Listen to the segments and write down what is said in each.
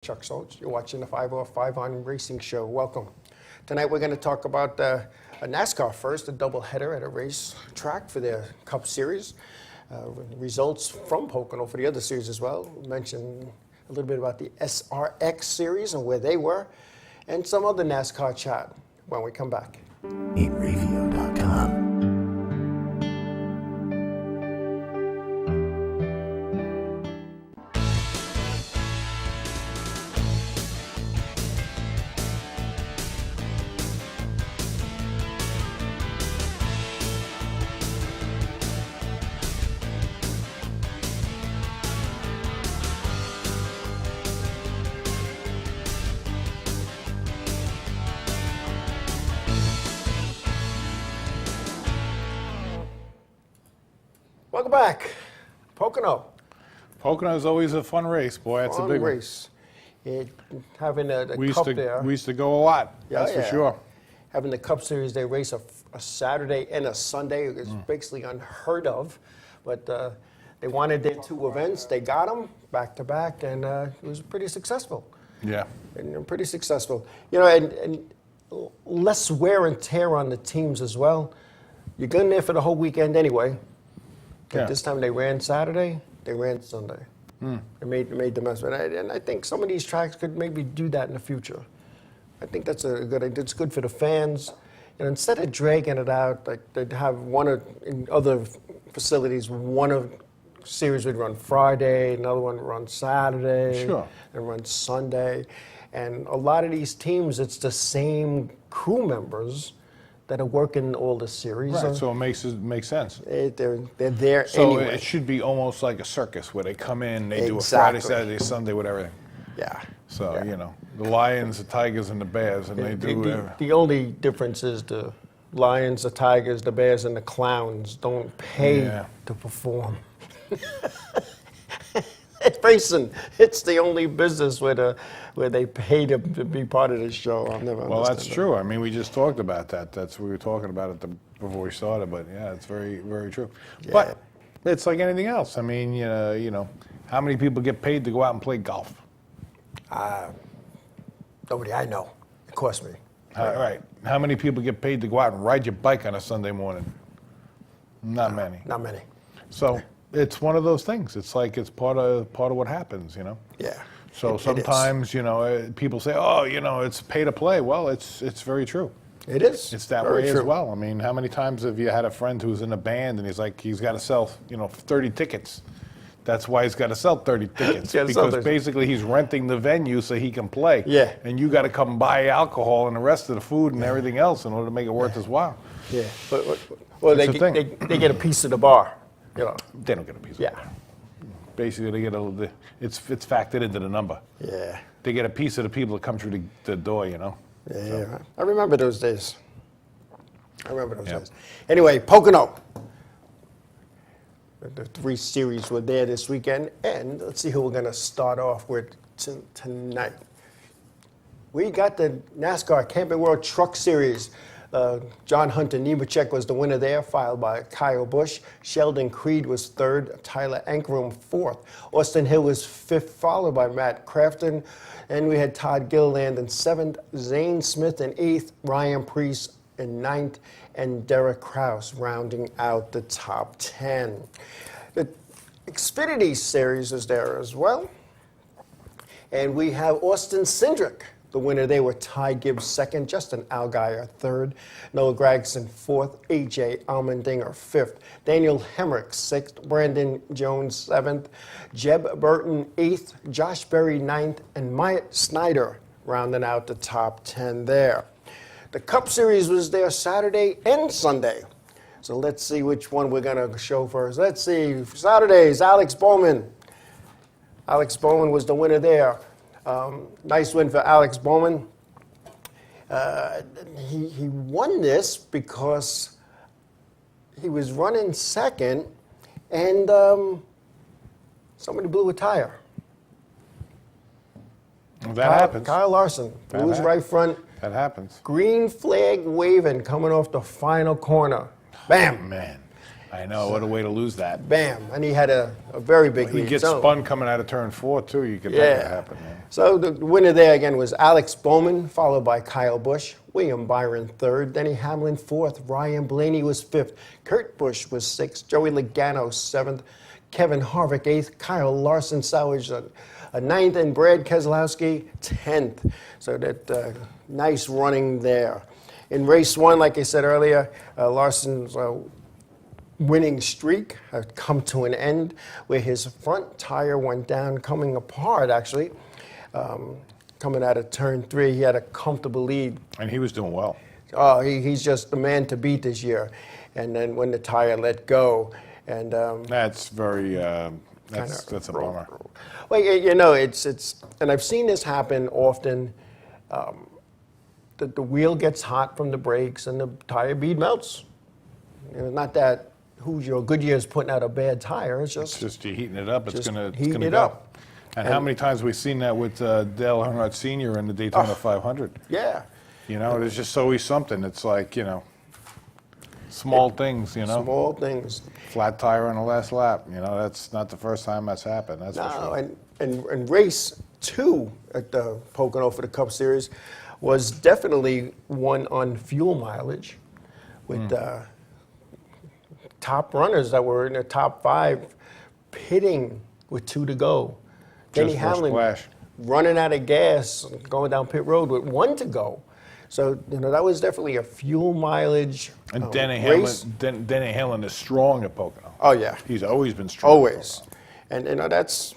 Chuck Schultz. You're watching the 505 on Racing Show. Welcome. Tonight we're going to talk about a NASCAR first, a doubleheader at a race track for their Cup Series. Results from Pocono for the other series as well. We'll mention a little bit about the SRX series and where they were, and some other NASCAR chat when we come back. Inravio.com. Welcome back. Pocono. Pocono is always a fun race, boy. It's a big race. Having a one. Cup there. We used to go a lot, that's for sure. Having the Cup Series, they race a Saturday and a Sunday. It's basically unheard of, but they wanted their two events. They got them back to back, and it was pretty successful. Yeah. And pretty successful. You know, and less wear and tear on the teams as well. You're going there for the whole weekend anyway. Yeah. This time they ran Saturday, they ran Sunday. They made the most of it. And I think some of these tracks could maybe do that in the future. I think that's a good idea. It's good for the fans. And instead of dragging it out, like they'd have in other facilities, one of series would run Friday, another one would run Saturday, and run Sunday. And a lot of these teams, it's the same crew members that are working all the series. Right, so it makes sense. They're there so anyway. It should be almost like a circus where they come in, they do a Friday, Saturday, Sunday with everything. Yeah. So, you know, the Lions, the Tigers, and the Bears, and they do whatever. The only difference is the Lions, the Tigers, the Bears, and the Clowns don't pay to perform. Racing, it's the only business where they pay to be part of the show. I'll never understand. Well, that's true. I mean, we just talked about that. We were talking about it before we started, but yeah, it's very, very true. Yeah. But it's like anything else. I mean, you know, how many people get paid to go out and play golf? Nobody I know. It costs me. Right. How many people get paid to go out and ride your bike on a Sunday morning? Not many. Not many. So it's one of those things. It's like it's part of what happens, you know. Yeah. So sometimes, you know, people say, "Oh, you know, it's pay to play." Well, it's very true. It is. It's that way as well. I mean, how many times have you had a friend who's in a band and he's got to sell, 30 tickets? That's why he's got to sell 30 tickets because basically he's renting the venue so he can play. Yeah. And you got to come buy alcohol and the rest of the food and everything else in order to make it worth his while. Yeah. Well, they get a piece of the bar. You know. They don't get a piece of the bar. Basically, they get it's factored into the number. Yeah. They get a piece of the people that come through the door, you know. Yeah, so. I remember those days. Days. Anyway, Pocono. The three series were there this weekend, and let's see who we're going to start off with tonight. We got the NASCAR Camping World Truck Series. John Hunter Nemechek was the winner there, followed by Kyle Busch. Sheldon Creed was third, Tyler Ankrum fourth. Austin Hill was fifth, followed by Matt Crafton. And we had Todd Gilliland in seventh, Zane Smith in eighth, Ryan Preece in ninth, and Derek Kraus rounding out the top 10. The Xfinity Series is there as well. And we have Austin Cindric, the winner. They were Ty Gibbs second, Justin Allgaier third, Noah Gragson fourth, A.J. Allmendinger fifth, Daniel Hemrick sixth, Brandon Jones seventh, Jeb Burton eighth, Josh Berry ninth, and Myatt Snyder rounding out the top 10 there. The Cup Series was there Saturday and Sunday. So let's see which one we're going to show first. Let's see. Saturday's Alex Bowman. Alex Bowman was the winner there. Nice win for Alex Bowman. He won this because he was running second and somebody blew a tire. That happens. Kyle Larson blew his right front. That happens. Green flag waving coming off the final corner. Bam! Man. I know, what a way to lose that. Bam, and he had a very big lead. He gets So, spun coming out of turn 4, too. You could make that happen, man. So the winner there again was Alex Bowman, followed by Kyle Busch, William Byron third, Denny Hamlin fourth, Ryan Blaney was fifth, Kurt Busch was sixth, Joey Logano seventh, Kevin Harvick eighth, Kyle Larson salvaged a ninth, and Brad Keselowski 10th. So that nice running there. In race one, like I said earlier, Larson's winning streak had come to an end where his front tire went down, coming apart actually. Coming out of turn 3, he had a comfortable lead. And he was doing well. Oh, he's just the man to beat this year. And then when the tire let go, and that's very that's a bummer. Well, you know, it's and I've seen this happen often. The wheel gets hot from the brakes and the tire bead melts. You know, not that Goodyear's putting out a bad tire. It's just you heating it up. It's gonna heating go. up. And how many times have we seen that with Dale Earnhardt Sr. in the Daytona 500? Yeah. You know, there's just always something. It's like, you know, small things, you know. Small things. Flat tire on the last lap. You know, that's not the first time that's happened. That's for sure. And race 2 at the Pocono for the Cup Series was definitely one on fuel mileage with top runners that were in the top 5 pitting with 2 to go. Denny Hamlin running out of gas, going down pit road with 1 to go. So, you know, that was definitely a fuel mileage and Denny race. Hamlin is strong at Pocono. Oh, yeah. He's always been strong. Always. And, you know, that's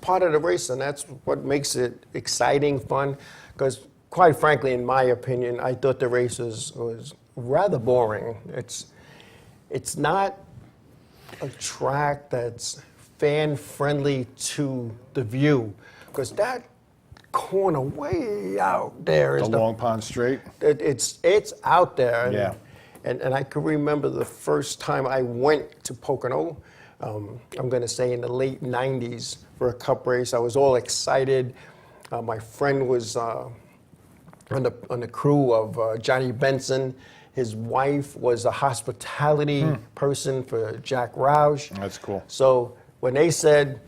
part of the race, and that's what makes it exciting, fun. Because, quite frankly, in my opinion, I thought the race was rather boring. It's not a track that's fan-friendly to the view, because that corner way out there is the Long Pond Straight. It's out there. And, yeah. And I can remember the first time I went to Pocono. I'm going to say in the late '90s for a Cup race. I was all excited. My friend was on the crew of Johnny Benson. His wife was a hospitality person for Jack Roush. That's cool. So when they said,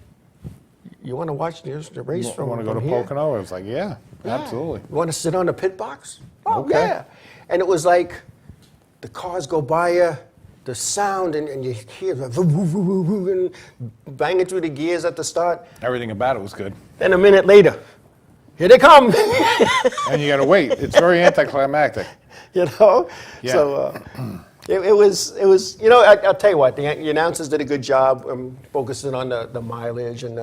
"You want to watch the race from here? You want to go to Pocono?" I was like, yeah, absolutely. You want to sit on the pit box? Oh, okay. Yeah. And it was like the cars go by you, the sound, and you hear the and banging through the gears at the start. Everything about it was good. Then a minute later, here they come. And you got to wait. It's very anticlimactic. You know? Yeah. So it was, you know, I'll tell you what, the announcers did a good job focusing on the mileage and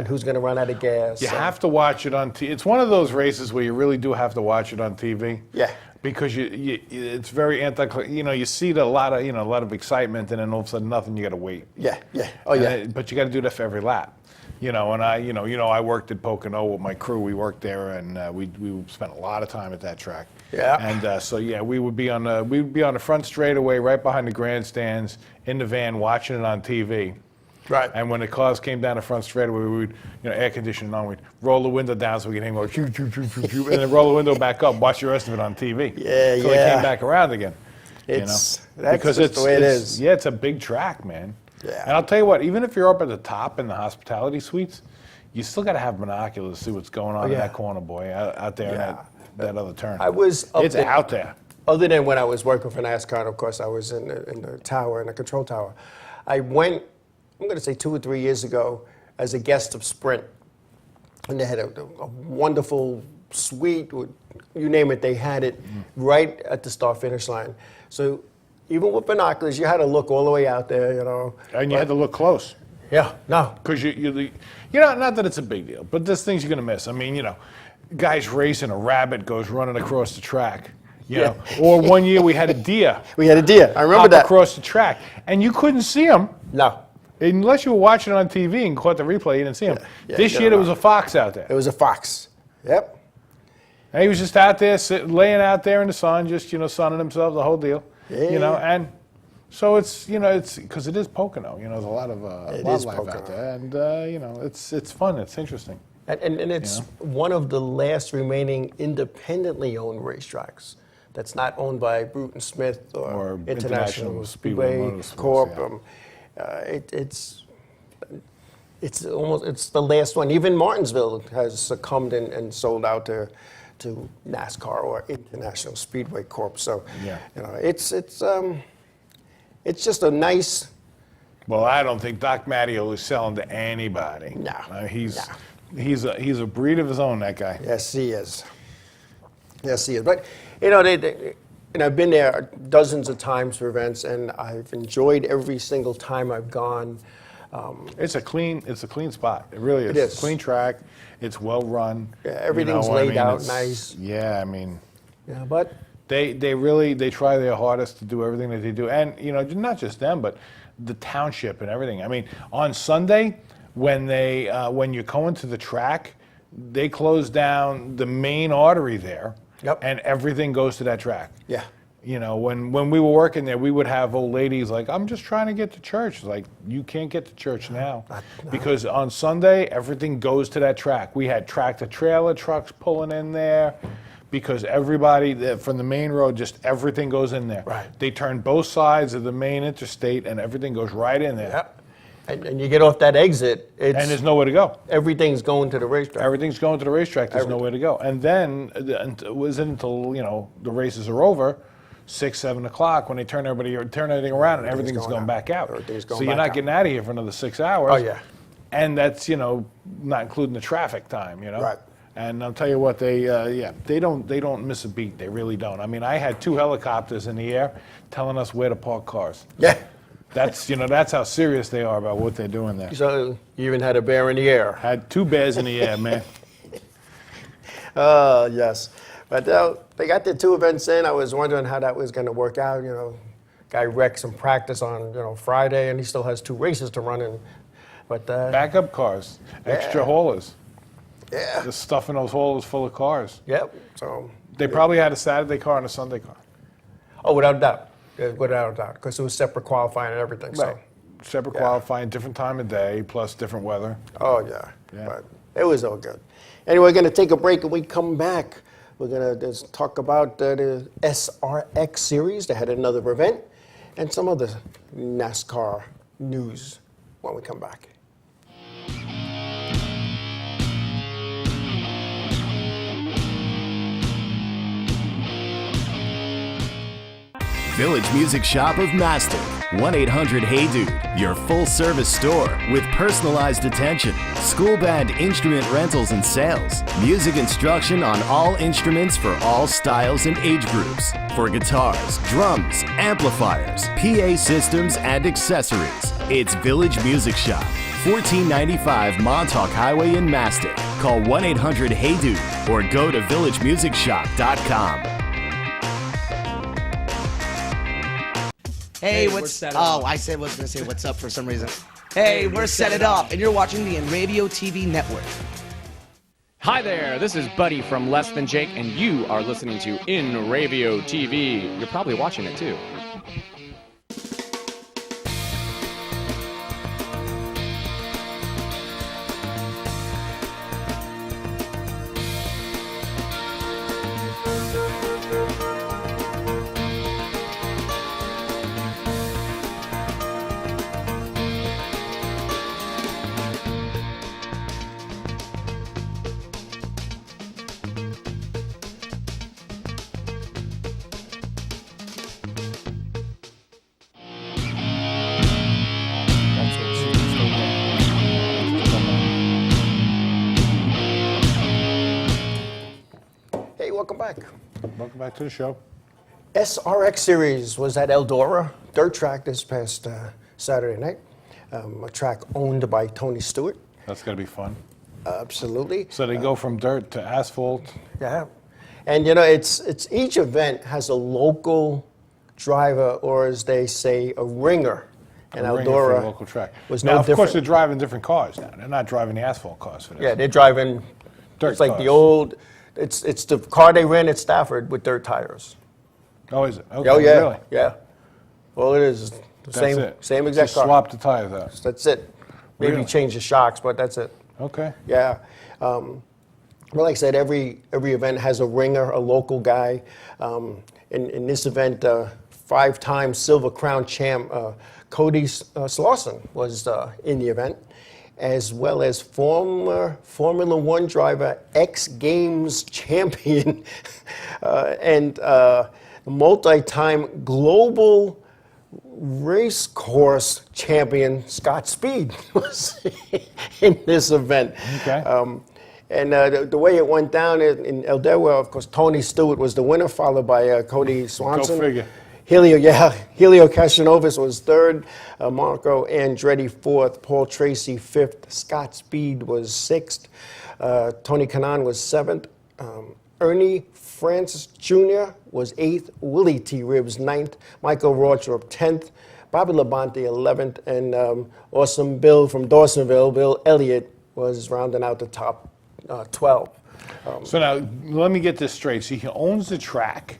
who's going to run out of gas. You have to watch it on TV. It's one of those races where you really do have to watch it on TV. Yeah. Because it's very you know, you see a lot of excitement, and then all of a sudden nothing. You got to wait. Yeah. Oh, yeah. But you got to do that for every lap. You know, and I worked at Pocono with my crew. We worked there, and we spent a lot of time at that track. Yeah. And so we would be on the front straightaway, right behind the grandstands, in the van, watching it on TV. Right. And when the cars came down the front straightaway, we would, air conditioning on, we'd roll the window down so we could hear them go, choo, choo, choo, choo, choo, and then roll the window back up, watch the rest of it on TV. Yeah, so they came back around again. That's because just the way it is. Yeah, it's a big track, man. Yeah. And I'll tell you what, even if you're up at the top in the hospitality suites, you still got to have binoculars to see what's going on in that corner, boy, out there in that other turn. It's out there. Other than when I was working for NASCAR, of course, I was in the tower, in the control tower. I went, I'm going to say 2 or 3 years ago, as a guest of Sprint. And they had a wonderful suite, you name it, they had it right at the start-finish line. So even with binoculars, you had to look all the way out there, And you had to look close. Yeah, no. Because not that it's a big deal, but there's things you're going to miss. I mean, guys racing, a rabbit goes running across the track. You know, or one year we had a deer. We had a deer. I remember that. Across the track, and you couldn't see him. No. Unless you were watching it on TV and caught the replay, you didn't see him. This year there was a fox out there. It was a fox. Yep. And he was just out there, laying out there in the sun, just sunning himself, the whole deal. Yeah. And so it's because it is Pocono. There's a lot of wildlife out there, and it's fun. It's interesting. And it's one of the last remaining independently owned racetracks. that's not owned by Bruton Smith or International Speedway Speedway Motorsports, Corp. yeah. It's the last one. Even Martinsville has succumbed and sold out to NASCAR or International Speedway Corp. So, Yeah. it's just a nice. Well, I don't think Doc Matteo is selling to anybody. No. He's a breed of his own, that guy. Yes, he is. Yes, he is. But and I've been there dozens of times for events, and I've enjoyed every single time I've gone. It's a clean spot. It really is. It is. It's a clean track. It's well run. Yeah, everything's laid out nice. Yeah, I mean. Yeah, but They try their hardest to do everything that they do, and not just them, but the township and everything. I mean, on Sunday when you're going to the track, they close down the main artery there, Yep. and everything goes to that track. yeah, When we were working there, we would have old ladies like, "I'm just trying to get to church." Like, you can't get to church now because on Sunday everything goes to that track. We had tractor trailer trucks pulling in there. Because everybody from the main road, just everything goes in there. Right. They turn both sides of the main interstate, and everything goes right in there. yep. And you get off that exit, And there's nowhere to go. everything's going to the racetrack. Everything's going to the racetrack. There's nowhere to go. And then it wasn't until the races are over, 6, 7 o'clock, when they turn everything around, and everything's going back out. Everything's going So you're back not out. getting out of here for another 6 hours. Oh, yeah. And that's not including the traffic time. Right. And I'll tell you what, they don't miss a beat. They really don't. I mean, I had 2 helicopters in the air telling us where to park cars. Yeah. That's how serious they are about what they're doing there. So you even had a bear in the air. Had 2 bears in the air, man. Yes. But they got the 2 events in. I was wondering how that was going to work out. Guy wrecked some practice on Friday, and he still has 2 races to run in. But Backup cars, extra haulers. yeah. Just stuffing those haulers full of cars. Yep. So They probably had a Saturday car and a Sunday car. oh, without a doubt. Yeah, without a doubt, because it was separate qualifying and everything. Right. So Separate qualifying, different time of day, plus different weather. oh yeah. Yeah. But it was all good. Anyway, we're going to take a break, and we come back. We're going to talk about the SRX series. They had another event, and some other NASCAR news when we come back. Village Music Shop of Mastic. 1-800-HEY-DUDE. Your full-service store with personalized attention, school band instrument rentals and sales, music instruction on all instruments for all styles and age groups, for guitars, drums, amplifiers, PA systems, and accessories. It's Village Music Shop. 1495 Montauk Highway in Mastic. Call 1-800-HEY-DUDE or go to villagemusicshop.com. Hey, we're what's set oh, up. I said was gonna say what's up for some reason. Hey, we're set it up, and you're watching the Inravio TV network. Hi there, this is Buddy from Less Than Jake, and you are listening to Inravio TV. You're probably watching it too. Hey, welcome back. Welcome back to the show. SRX series was at Eldorado dirt track this past Saturday night. A track owned by Tony Stewart. That's going to be fun. Absolutely. So they go from dirt to asphalt. Yeah. And it's each event has a local driver, or as they say, a ringer. And A ringer for Eldora the local track. was Now, no of course, different. they're driving different cars now. They're not driving the asphalt cars for this. Yeah, they're driving. Dirt it's like cars. the old. It's the car they ran at Stafford with dirt tires. Oh, is it? Okay, Oh yeah, really? yeah. Well, it is the That's same it. same exact Just car. swap the tires out. That's it. Maybe Really? change the shocks, but that's it. Okay. Yeah. Well, like I said, every event has a ringer, a local guy. in this event, 5-time Silver Crown champ Cody Slauson was in the event, as well as former Formula One driver, X Games champion, and multi-time global race course champion Scott Speed was in this event. Okay. And the way it went down in Eldorado, of course, Tony Stewart was the winner, followed by Cody Swanson. Go figure. Helio Castroneves was third, Marco Andretti fourth, Paul Tracy fifth, Scott Speed was sixth, Tony Kanaan was seventh, Ernie Francis Jr. was eighth, Willie T. Ribbs ninth, Michael Rorschach 10th, Bobby Labonte 11th, and Awesome Bill from Dawsonville, Bill Elliott, was rounding out the top 12. So now, let me get this straight. So he owns the track.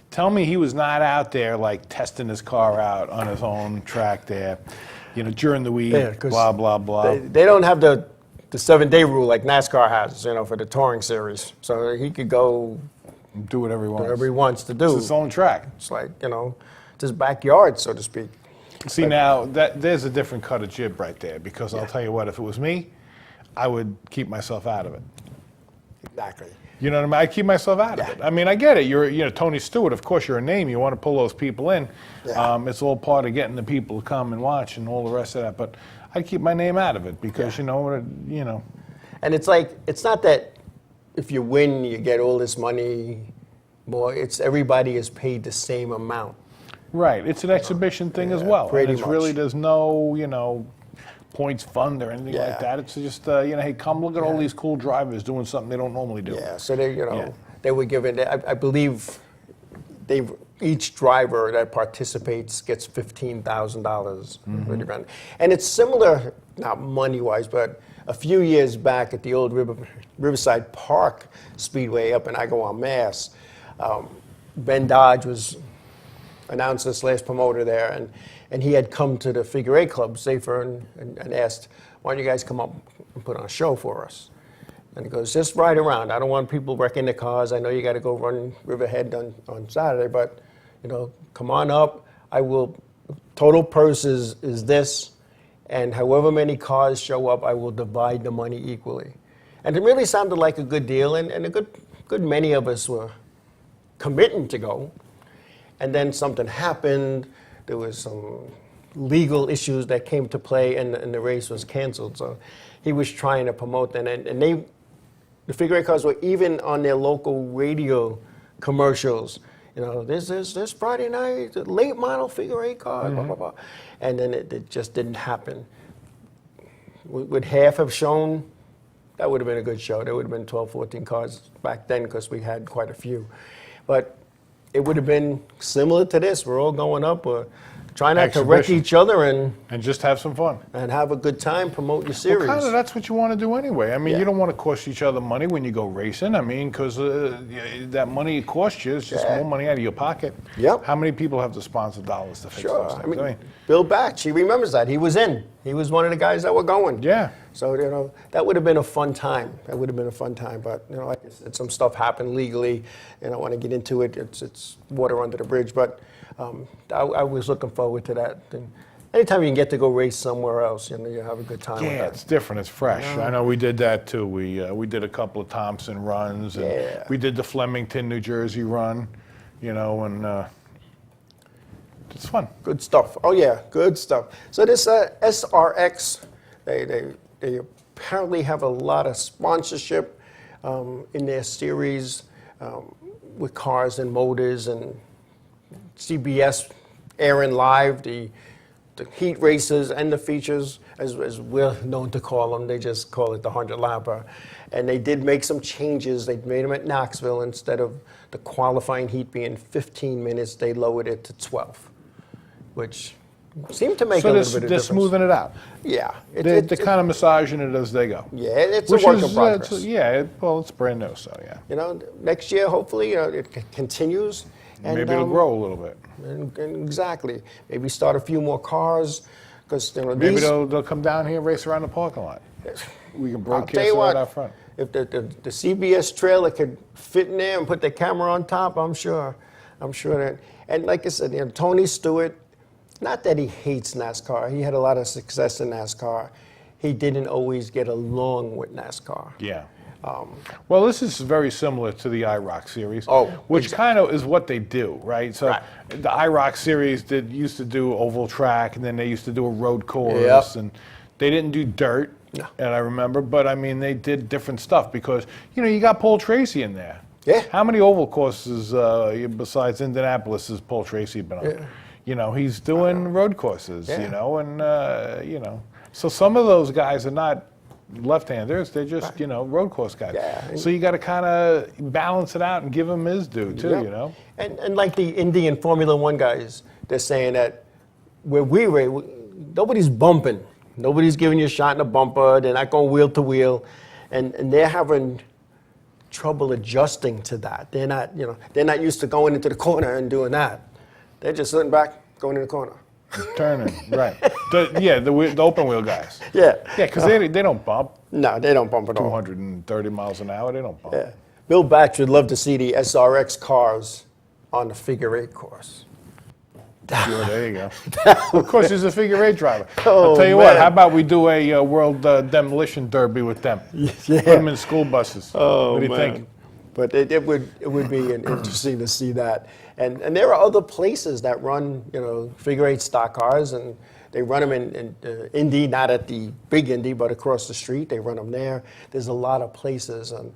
Tell me he was not out there like testing his car out on his own track there, during the week, blah, blah, blah. They don't have the 7-day rule like NASCAR has, for the touring series. So he could go do whatever he wants. Whatever he wants to do. It's his own track. It's like, it's his backyard, so to speak. See, now, there's a different cut of jib right there, because I'll tell you what, if it was me, I would keep myself out of it. Exactly. You know what I mean? I keep myself out of it. I mean, I get it. You're Tony Stewart. Of course, you're a name. You want to pull those people in. Yeah. It's all part of getting the people to come and watch and all the rest of that. But I keep my name out of it because, And it's like, it's not that if you win, you get all this money. Boy, it's everybody is paid the same amount. Right. It's an exhibition thing as well. Pretty and it's much. really, there's no, points fund or anything like that. It's just, hey, come look at all these cool drivers doing something they don't normally do. Yeah, so they were given, I believe each driver that participates gets $15,000. And it's similar, not money-wise, but a few years back at the old Riverside Park Speedway up in Agawam, Mass, Ben Dodge was announcer / promoter there, and he had come to the Figure 8 Club, Safer, and asked, why don't you guys come up and put on a show for us? And he goes, just ride around. I don't want people wrecking the cars. I know you got to go run Riverhead on Saturday, but come on up. Total purse is this, and however many cars show up, I will divide the money equally. And it really sounded like a good deal, and a good many of us were committing to go. And then something happened. There was some legal issues that came to play, and the race was canceled. So he was trying to promote that, and the Figure 8 cars were even on their local radio commercials. This Friday night, the late model Figure 8 car, blah, blah, blah. And then it just didn't happen. Would half have shown? That would have been a good show. There would have been 12, 14 cars back then because we had quite a few. But it would have been similar to this. We're all going up. We're trying not to wreck each other and just have some fun. And have a good time, promote your series. Well, kind of that's what you want to do anyway. I mean, you don't want to cost each other money when you go racing. I mean, because that money it costs you is just more money out of your pocket. Yep. How many people have to sponsor dollars to fix those things? I mean, Bill Batch, he remembers that. He was in. He was one of the guys that were going. Yeah. So, that would have been a fun time. That would have been a fun time. But, like I said, some stuff happened legally, and I want to get into it. It's water under the bridge. But I was looking forward to that. And anytime you can get to go race somewhere else, you have a good time with that. It's different. It's fresh. I know we did that, too. We did a couple of Thompson runs. And we did the Flemington, New Jersey run, and it's fun. Good stuff. Oh, yeah, good stuff. So this SRX, they apparently have a lot of sponsorship in their series with cars and motors, and CBS airing live the heat races and the features, as we're known to call them. They just call it the 100 lapper. And they did make some changes. They made them at Knoxville. Instead of the qualifying heat being 15 minutes, they lowered it to 12, which seemed to make a little bit of difference. They're smoothing it out. Yeah. They're kind of massaging it as they go. Yeah, it's a work in progress. It's brand new, so yeah. Next year, hopefully, it continues. And, maybe it'll grow a little bit. Exactly. Maybe start a few more cars. Because maybe they'll come down here and race around the parking lot. We can broadcast right out front. If the CBS trailer could fit in there and put the camera on top, I'm sure I'm sure that, and like I said, Tony Stewart, not that he hates NASCAR. He had a lot of success in NASCAR. He didn't always get along with NASCAR. Yeah. Well, this is very similar to the IROC series, which exactly. kind of is what they do, right? So the IROC series used to do oval track, and then they used to do a road course, and they didn't do dirt, and I remember, but I mean, they did different stuff because, you got Paul Tracy in there. Yeah. How many oval courses besides Indianapolis has Paul Tracy been on? Yeah. He's doing road courses, and, so some of those guys are not left-handers, they're just, road course guys. Yeah. So you got to kind of balance it out and give them his due, too, And like the Indy and Formula One guys, they're saying that where we race, nobody's bumping. Nobody's giving you a shot in the bumper. They're not going wheel to wheel. And they're having trouble adjusting to that. They're not, they're not used to going into the corner and doing that. They're just sitting back, going in the corner. Turning, right. The open wheel guys. Yeah. Yeah, because they don't bump. No, they don't bump at all. 230 miles an hour, they don't bump. Yeah. Bill Batch would love to see the SRX cars on the figure eight course. Sure, there you go. Of course, he's a figure eight driver. Oh, I'll tell you man. what, how about we do a world demolition derby with them? Yeah. Put them in school buses. Oh, what do you man. think? But it would be interesting to see that. And there are other places that run, figure eight stock cars, and they run them in Indy, not at the big Indy, but across the street. They run them there. There's a lot of places, and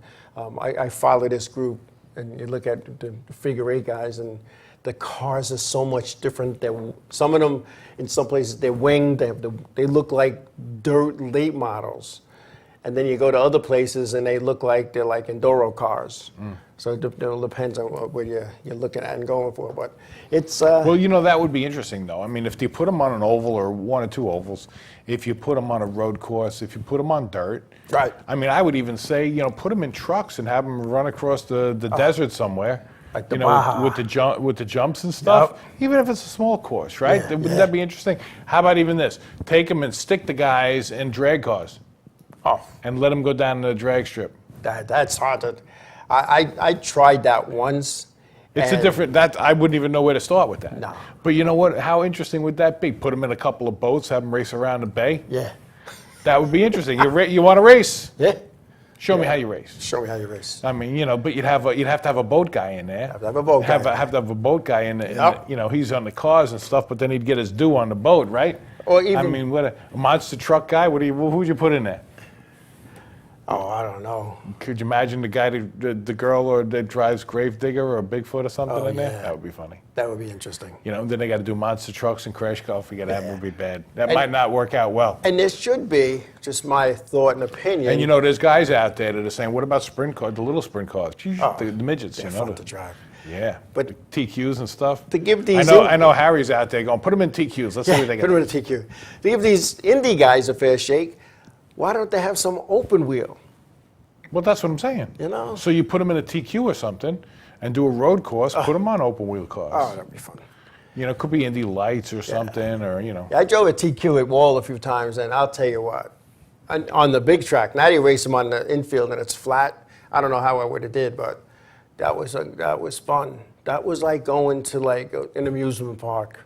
I follow this group, and you look at the figure eight guys, and the cars are so much different. Some of them, in some places, they're winged. They look like dirt late models. And then you go to other places and they look like they're like enduro cars. So it depends on what you're looking at and going for. But it's well, that would be interesting though. I mean, if you put them on an oval or one or two ovals, if you put them on a road course, if you put them on dirt, right. I mean, I would even say put them in trucks and have them run across the desert somewhere. Like the Baja. with the jumps and stuff. Even if it's a small course, right? Wouldn't that be interesting? How about even this? Take them and stick the guys in drag cars. And let them go down the drag strip. That's haunted. I tried that once. It's a different, I wouldn't even know where to start with that. No. But you know what? How interesting would that be? Put them in a couple of boats, have them race around the bay? Yeah. That would be interesting. You want to race? Yeah. Show me how you race. Show me how you race. I mean, but you'd have to have a boat guy in there. Have to have a boat guy. Have to have a boat guy in there. He's on the cars and stuff, but then he'd get his due on the boat, right? Or even, I mean, what a monster truck guy? Who'd you put in there? Oh, I don't know. Could you imagine the guy, the girl that drives Gravedigger or Bigfoot or something in there? Yeah. That would be funny. That would be interesting. Then they got to do monster trucks and crash car. Forget that would be bad. That might not work out well. And there should be, just my thought and opinion. And there's guys out there that are saying, what about sprint cars, the little sprint cars? The midgets, they're fun to drive. Yeah, But the TQs and stuff. To give these, I know Harry's out there going, put them in TQs. Let's see what they put got. them in a TQ. To give these Indy guys a fair shake, why don't they have some open wheel? Well, that's what I'm saying. So you put them in a TQ or something and do a road course, put them on open wheel cars. Oh, that'd be fun. It could be Indy Lights or something, or. Yeah, I drove a TQ at Wall a few times, and I'll tell you what, on the big track, now you race them on the infield and it's flat. I don't know how I would have did, but that was fun. That was like going to an amusement park.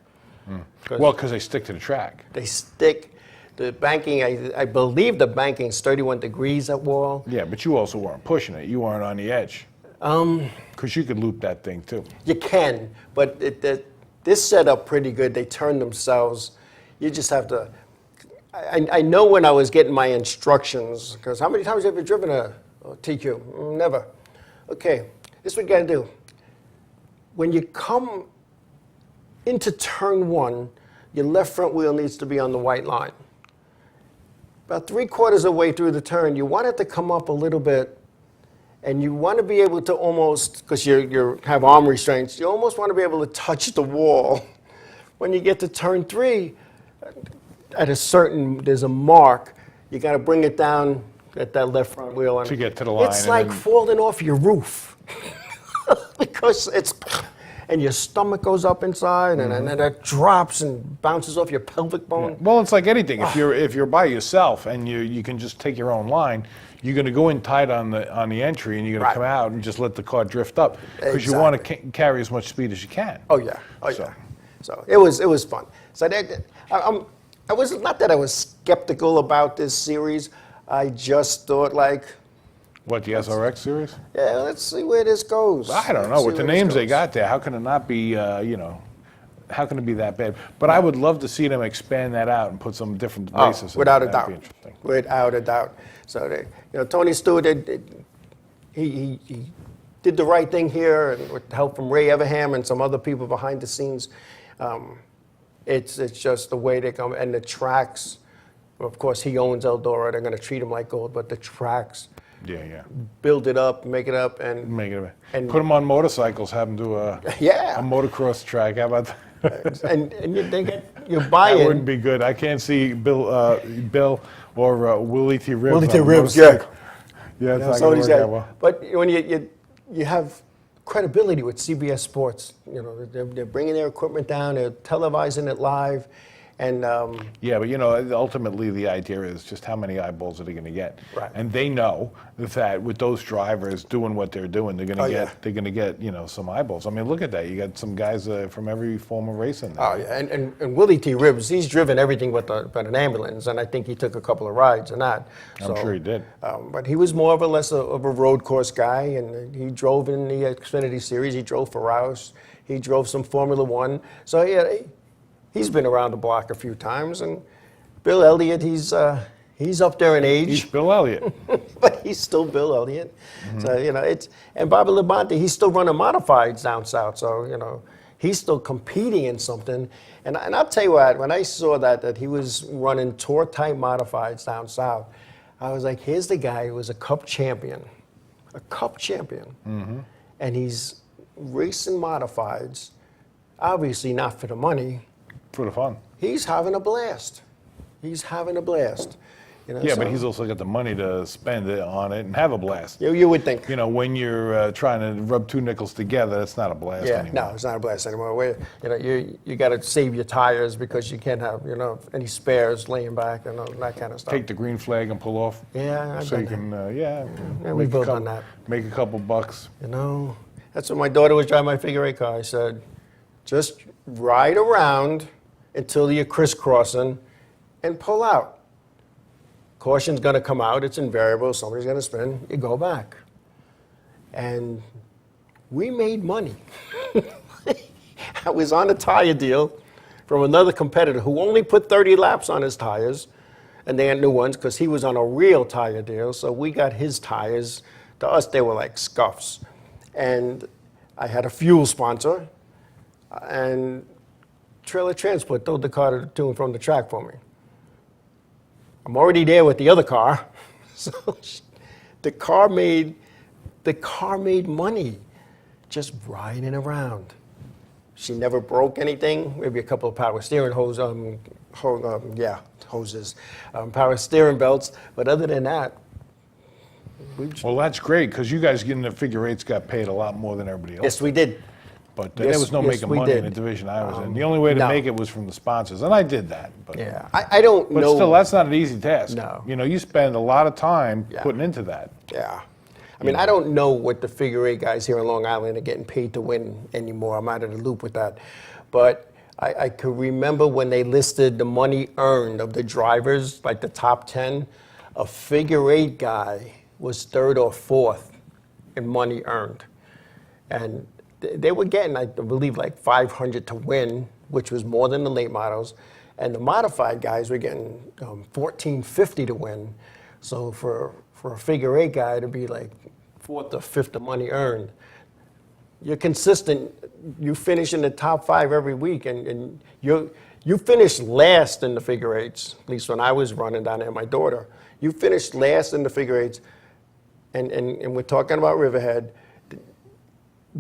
Well, because they stick to the track. They stick. The banking, I believe the banking's 31 degrees at Wall. Yeah, but you also weren't pushing it. You weren't on the edge. Because you could loop that thing too. You can, but this set up pretty good. They turn themselves. You just have to. I know when I was getting my instructions, because how many times have you driven a TQ? Never. Okay, this is what you got to do. When you come into turn one, your left front wheel needs to be on the white line. About 3/4 of the way through the turn, you want it to come up a little bit, and you want to be able to almost, because you have arm restraints, you almost want to be able to touch the wall. When you get to turn 3, there's a mark, you got to bring it down at that left front wheel. To get to the line. It's like falling off your roof. Because and your stomach goes up inside, and then it drops and bounces off your pelvic bone. Yeah. Well, it's like anything. If you're by yourself and you can just take your own line, you're going to go in tight on the entry, and you're going to come out and just let the car drift up because you want to carry as much speed as you can. Oh yeah, yeah. So it was fun. So I was not that I was skeptical about this series. I just thought like, what, the SRX series? yeah, let's see where this goes. I don't know. With the names they got there, how can it not be? How can it be that bad? But I would love to see them expand that out and put some different races. Without a That'd doubt. be interesting. Without a doubt. So Tony Stewart, he did the right thing here, and with help from Ray Everham and some other people behind the scenes. It's just the way they come, and the tracks. Of course, he owns Eldorado. They're going to treat him like gold, but the tracks. Yeah. Build it up, make it up, and put them on motorcycles. Have them do a motocross track. How about that? and they get your buy-in. That wouldn't be good. I can't see Bill or Willie T. Ribbs. Willie T. Ribbs, yeah. Yeah, it's not going to work out well. But when you have credibility with CBS Sports, they're bringing their equipment down, they're televising it live, and yeah, but ultimately the idea is just how many eyeballs are they going to get, right? And they know that with those drivers doing what they're doing, they're going to get some eyeballs. I mean, look at that. You got some guys from every form of racing there. Oh yeah, and Willie T. Ribbs, he's driven everything but an ambulance, and I think he took a couple of rides in that. I'm sure he did. But he was more of a road course guy, and he drove in the Xfinity Series. He drove for Roush. He drove some Formula One. So yeah. He's been around the block a few times, and Bill Elliott, he's up there in age. He's Bill Elliott. But he's still Bill Elliott. Mm-hmm. So, and Bobby Labonte, he's still running modifieds down south, so, he's still competing in something. And I'll tell you what, when I saw that he was running tour-type modifieds down south, I was like, here's the guy who was a Cup champion, mm-hmm. and he's racing modifieds, obviously not for the money, for the fun. He's having a blast. Yeah, but he's also got the money to spend it on it and have a blast. You would think. When you're trying to rub two nickels together, it's not a blast anymore. No, it's not a blast anymore. You got to save your tires because you can't have any spares laying back and that kind of stuff. Take the green flag and pull off. Yeah, so you can yeah, we both done that. Make a couple bucks. That's what my daughter was driving my figure eight car. I said, just ride around until you're crisscrossing and pull out. Caution's going to come out. It's invariable. Somebody's going to spin. You go back. And we made money. I was on a tire deal from another competitor who only put 30 laps on his tires, and they had new ones because he was on a real tire deal. So we got his tires. To us, they were like scuffs. And I had a fuel sponsor, and Trailer Transport towed the car to and from the track for me. I'm already there with the other car, so the car made money just riding around. She never broke anything. Maybe a couple of power steering hoses, power steering belts. But other than that, well, that's great because you guys getting the figure eights got paid a lot more than everybody else. Yes, we did. But there was no making money in the division I was in. The only way to make it was from the sponsors, and I did that. But, yeah, I don't know. But still, that's not an easy task. No. You spend a lot of time putting into that. Yeah. I mean, I don't know what the figure eight guys here in Long Island are getting paid to win anymore. I'm out of the loop with that. But I could remember when they listed the money earned of the drivers, like the top 10, a figure eight guy was third or fourth in money earned. And they were getting, I believe, like $500 to win, which was more than the late models. And the modified guys were getting $1,450 to win. So for a figure eight guy to be like fourth or fifth of money earned, you're consistent. You finish in the top 5 every week, and you finish last in the figure eights. At least when I was running down there, my daughter, you finished last in the figure eights, and we're talking about Riverhead.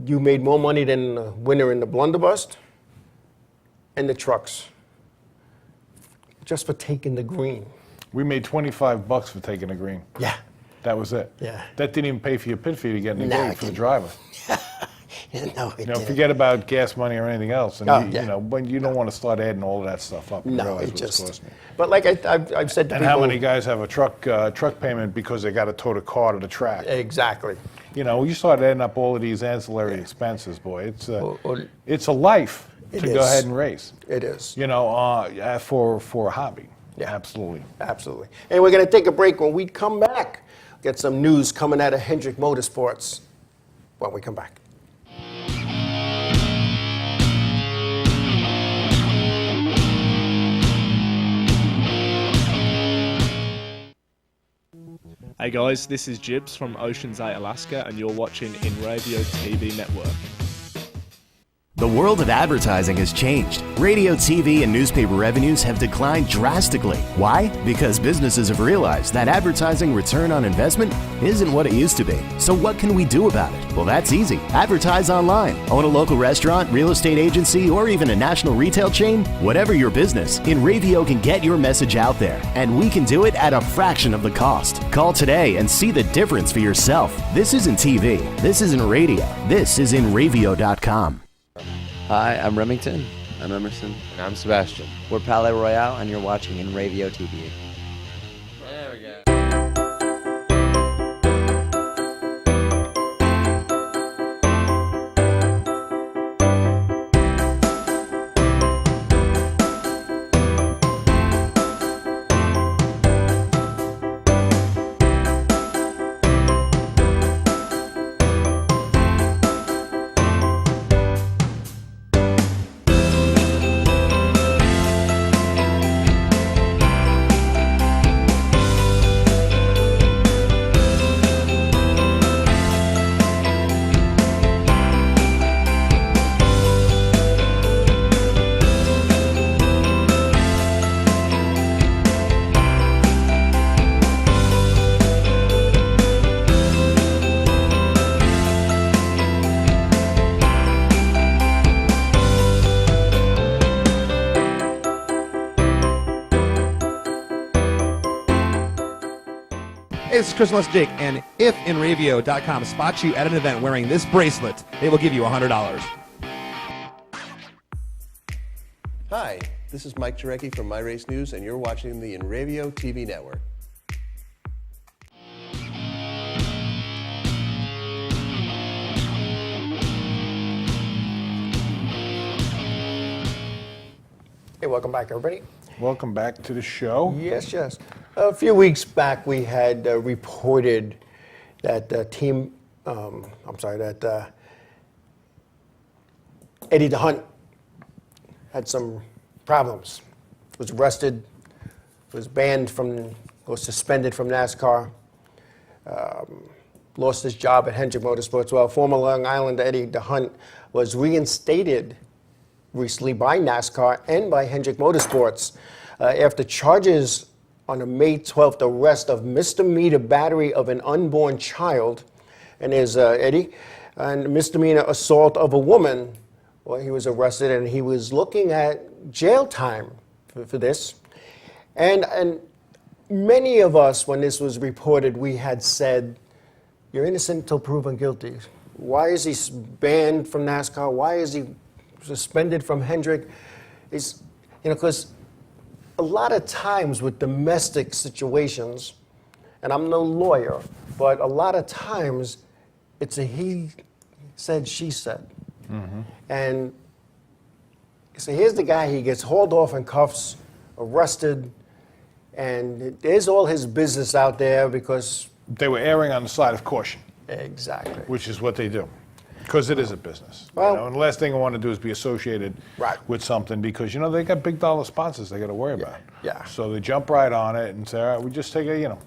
You made more money than the winner in the blunderbuss and the trucks, just for taking the green. We made $25 for taking the green. Yeah. That was it. Yeah. That didn't even pay for your pit fee to get in the gate for the driver. No, it didn't. Forget about gas money or anything else. And Oh, you, yeah. you know, when you don't want to start adding all of that stuff up and No, realize it what just. it's costing. But like I've said to And people. how many guys have a truck payment because they got to tow the car to the track? Exactly. You start adding up all of these ancillary expenses, boy. It's a life It to go is. ahead and race. It is. For a hobby. Yeah. Absolutely. Absolutely. And we're going to take a break. When we come back, get some news coming out of Hendrick Motorsports when we come back. Hey guys, this is Jibs from Ocean's 8, Alaska, and you're watching Inravio TV Network. The world of advertising has changed. Radio, TV, and newspaper revenues have declined drastically. Why? Because businesses have realized that advertising return on investment isn't what it used to be. So what can we do about it? Well, that's easy. Advertise online. Own a local restaurant, real estate agency, or even a national retail chain? Whatever your business, Inravio can get your message out there, and we can do it at a fraction of the cost. Call today and see the difference for yourself. This isn't TV. This isn't radio. This is Inravio.com. Hi, I'm Remington. I'm Emerson. And I'm Sebastian. We're Palais Royale, and you're watching Inravio TV. There we go. Hey, this is Chris Jake, and if Inravio.com spots you at an event wearing this bracelet, they will give you $100. Hi, this is Mike Jarecki from My Race News, and you're watching the Inravio TV Network. Hey, welcome back, everybody. Welcome back to the show. Yes, yes. A few weeks back, we had reported that Eddie the Hunt had some problems. Was arrested, was suspended from NASCAR, lost his job at Hendrick Motorsports. Well, former Long Island Eddie the Hunt was reinstated recently by NASCAR and by Hendrick Motorsports after charges on a May 12th arrest of misdemeanor battery of an unborn child, and there's Eddie, and misdemeanor assault of a woman. Well, he was arrested and he was looking at jail time for this. And many of us, when this was reported, we had said, you're innocent until proven guilty. Why is he banned from NASCAR? Why is he suspended from Hendrick? Because a lot of times with domestic situations, and I'm no lawyer, but a lot of times it's a he said, she said. Mm-hmm. And so here's the guy, he gets hauled off in cuffs, arrested, and there's all his business out there because... They were erring on the side of caution. Exactly. Which is what they do. Because it is a business. Well, and the last thing I want to do is be associated with something because, they got big dollar sponsors they got to worry about. Yeah. So they jump right on it and say, all right, we just take a,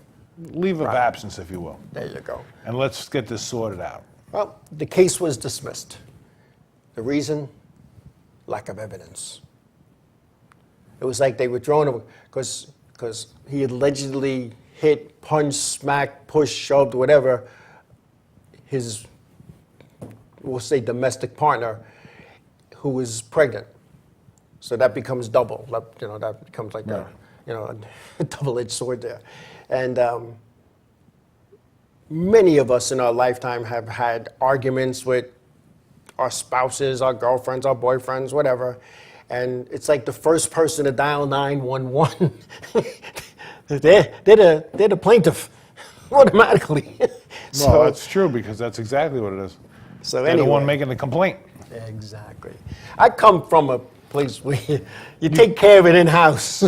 leave of absence, if you will. There you go. And let's get this sorted out. Well, the case was dismissed. The reason? Lack of evidence. It was like they were throwing him because he allegedly hit, punched, smacked, pushed, shoved, whatever, his, we'll say, domestic partner who was pregnant. So that becomes double. That becomes like a double-edged sword there. And many of us in our lifetime have had arguments with our spouses, our girlfriends, our boyfriends, whatever. And it's like the first person to dial 911. they're the plaintiff automatically. Well, that's true because that's exactly what it is. So They're anyway, the one making the complaint. Exactly. I come from a place where you take care of it in-house.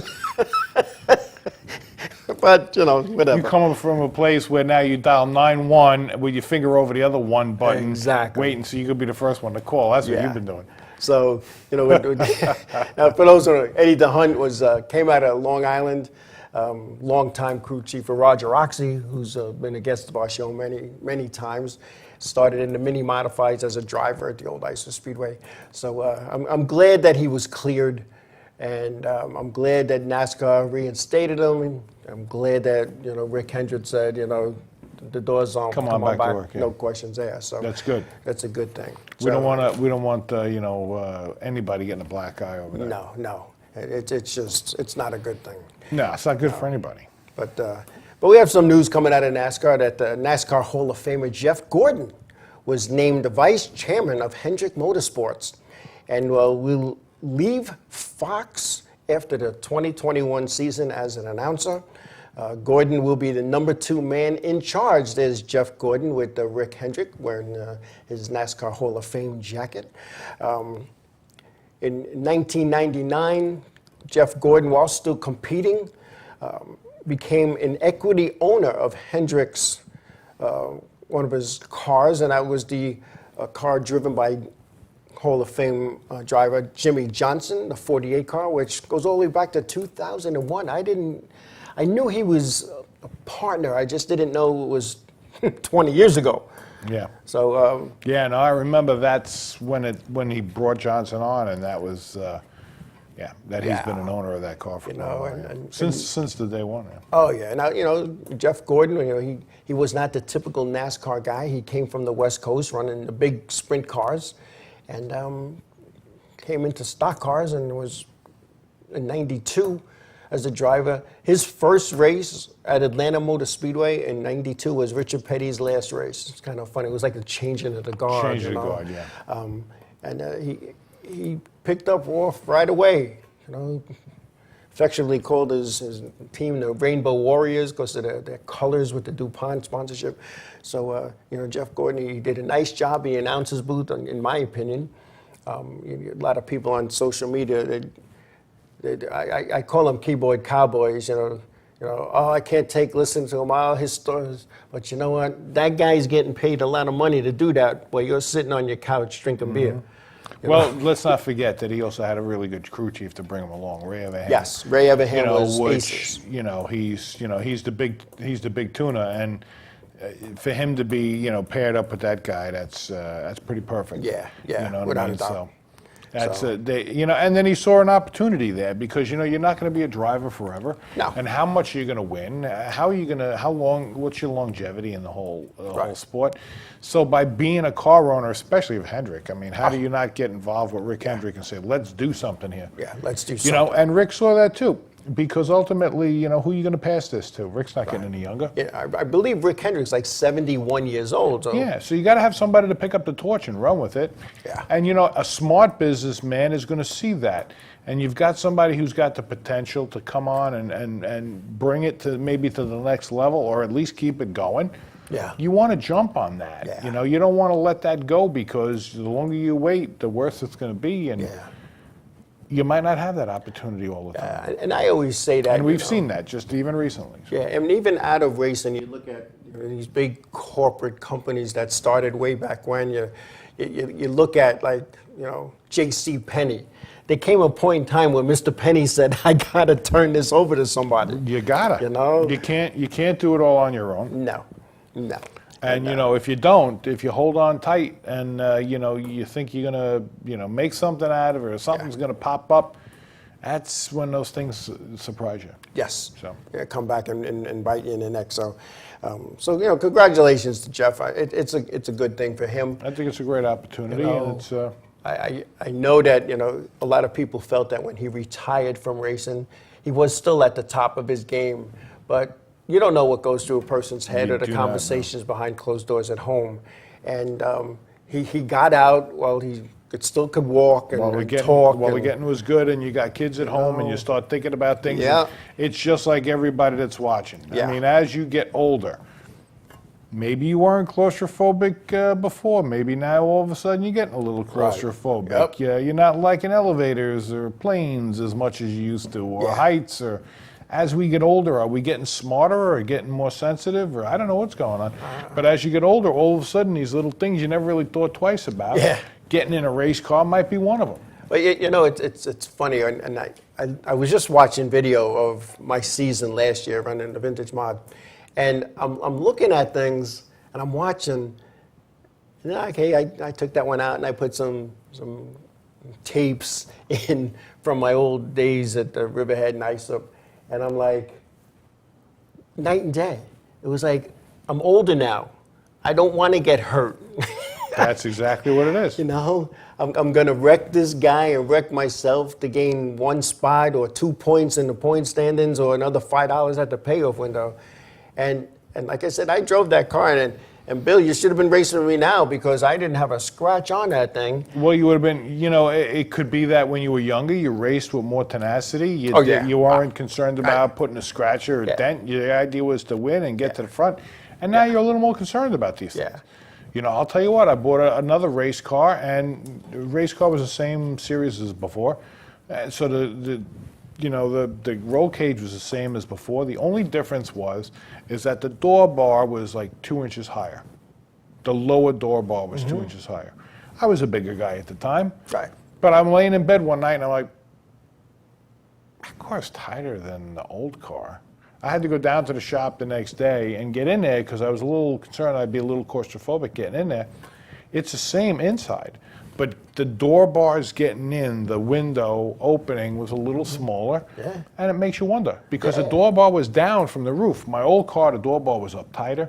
But, whatever. You come from a place where now you dial 911 with your finger over the other one button, Exactly. waiting so you could be the first one to call. That's what you've been doing. So, now for those who know, Eddie DeHunt came out of Long Island, longtime crew chief for Roger Roxy, who's been a guest of our show many, many times. Started in the mini modifieds as a driver at the old Icer Speedway. So I'm glad that he was cleared, and I'm glad that NASCAR reinstated him. And I'm glad that Rick Hendrick said the door's on. Come on back to work. Yeah. No questions asked. So that's good. That's a good thing. We don't want anybody getting a black eye over there. No. It's not a good thing. No, it's not good for anybody. But we have some news coming out of NASCAR that the NASCAR Hall of Famer Jeff Gordon was named the vice chairman of Hendrick Motorsports, and will leave Fox after the 2021 season as an announcer. Gordon will be the number 2 man in charge. There's Jeff Gordon with Rick Hendrick wearing his NASCAR Hall of Fame jacket. In 1999, Jeff Gordon, while still competing, became an equity owner of Hendrick's, one of his cars, and that was the car driven by Hall of Fame driver Jimmy Johnson, the 48 car, which goes all the way back to 2001. I knew he was a partner, I just didn't know it was 20 years ago. Yeah. So. No, I remember that's when he brought Johnson on, and that was. He's been an owner of that car for a while. Since the day one. Yeah. Oh yeah, now Jeff Gordon. He was not the typical NASCAR guy. He came from the West Coast, running the big sprint cars, and came into stock cars, and was in '92 as a driver. His first race at Atlanta Motor Speedway in '92 was Richard Petty's last race. It's kind of funny. It was like the changing of the guard. Change of the guard, yeah. And he picked up off right away. Affectionately called his team the Rainbow Warriors because of their colors with the DuPont sponsorship. So, Jeff Gordon, he did a nice job. He announced his booth, in my opinion. A lot of people on social media, I call them keyboard cowboys, I can't listen to him, all his stories. But you know what? That guy's getting paid a lot of money to do that while you're sitting on your couch drinking beer. Well, let's not forget that he also had a really good crew chief to bring him along, Ray Everhand. Yes, Ray Everhand was aces. He's the big tuna, and for him to be paired up with that guy, that's pretty perfect. Yeah, without a doubt. So that's and then he saw an opportunity there because you're not going to be a driver forever. No. And how much are you going to win? How long? What's your longevity in the whole sport? So by being a car owner, especially of Hendrick, how do you not get involved with Rick Hendrick and say, let's do something here? Yeah, let's do something. And Rick saw that too. Because ultimately, who are you going to pass this to? Rick's not getting any younger. Yeah, I believe Rick Hendrick's like 71 years old. So. Yeah, so you got to have somebody to pick up the torch and run with it. Yeah. And a smart businessman is going to see that. And you've got somebody who's got the potential to come on and bring it to maybe to the next level, or at least keep it going. Yeah. You want to jump on that. Yeah. You don't want to let that go because the longer you wait, the worse it's going to be. And you might not have that opportunity all the time. And I always say that. And we've seen that just even recently. Yeah, and even out of racing, you look at these big corporate companies that started way back when. You look at J.C. Penney. There came a point in time where Mr. Penny said, "I gotta turn this over to somebody." You gotta. You can't do it all on your own. No. And if you don't, if you hold on tight and you think you're gonna make something out of it or something's gonna pop up, that's when those things surprise you. Yes. So come back and bite you in the neck. So congratulations to Jeff. It's a good thing for him. I think it's a great opportunity, and it's. I know that a lot of people felt that when he retired from racing, he was still at the top of his game, but. You don't know what goes through a person's head or the conversations behind closed doors at home. And he got out while he still could walk and, While we're and getting, talk. while we're and- getting was good, and you got kids at home, and you start thinking about things. Yeah. and It's just like everybody that's watching. Yeah. I mean, as you get older, maybe you weren't claustrophobic before. Maybe now all of a sudden you're getting a little claustrophobic. Yep. Yeah, you're not liking elevators or planes as much as you used to, or heights. Or as we get older, are we getting smarter or getting more sensitive? Or I don't know what's going on. But as you get older, all of a sudden these little things you never really thought twice about. Yeah. Getting in a race car might be one of them. But you know, it's funny, and I was just watching video of my season last year running the vintage mod, and I'm looking at things and I'm watching. And okay, I took that one out and I put some tapes in from my old days at the Riverhead and ISOP, and I'm like, night and day. It was like, I'm older now. I don't want to get hurt. That's exactly what it is. You know, I'm going to wreck this guy and wreck myself to gain 1 spot or 2 points in the point standings or another $5 at the payoff window. And like I said, I drove that car, and Bill, you should have been racing with me now because I didn't have a scratch on that thing. Well, you would have been, you know, it could be that when you were younger, you raced with more tenacity. You, Oh, yeah. You weren't concerned about putting a scratch or a Yeah. dent. Your idea was to win and get to the front. And now you're a little more concerned about these things. Yeah. You know, I'll tell you what, I bought another race car, and the race car was the same series as before. So the roll cage was the same as before. The only difference is that the door bar was like 2 inches higher. The lower door bar was 2 inches higher. I was a bigger guy at the time. Right. But I'm laying in bed one night and I'm like, that car's tighter than the old car. I had to go down to the shop the next day and get in there because I was a little concerned I'd be a little claustrophobic getting in there. It's the same inside, but the door bars getting in, the window opening was a little smaller, and it makes you wonder because the door bar was down from the roof. My old car, the door bar was up tighter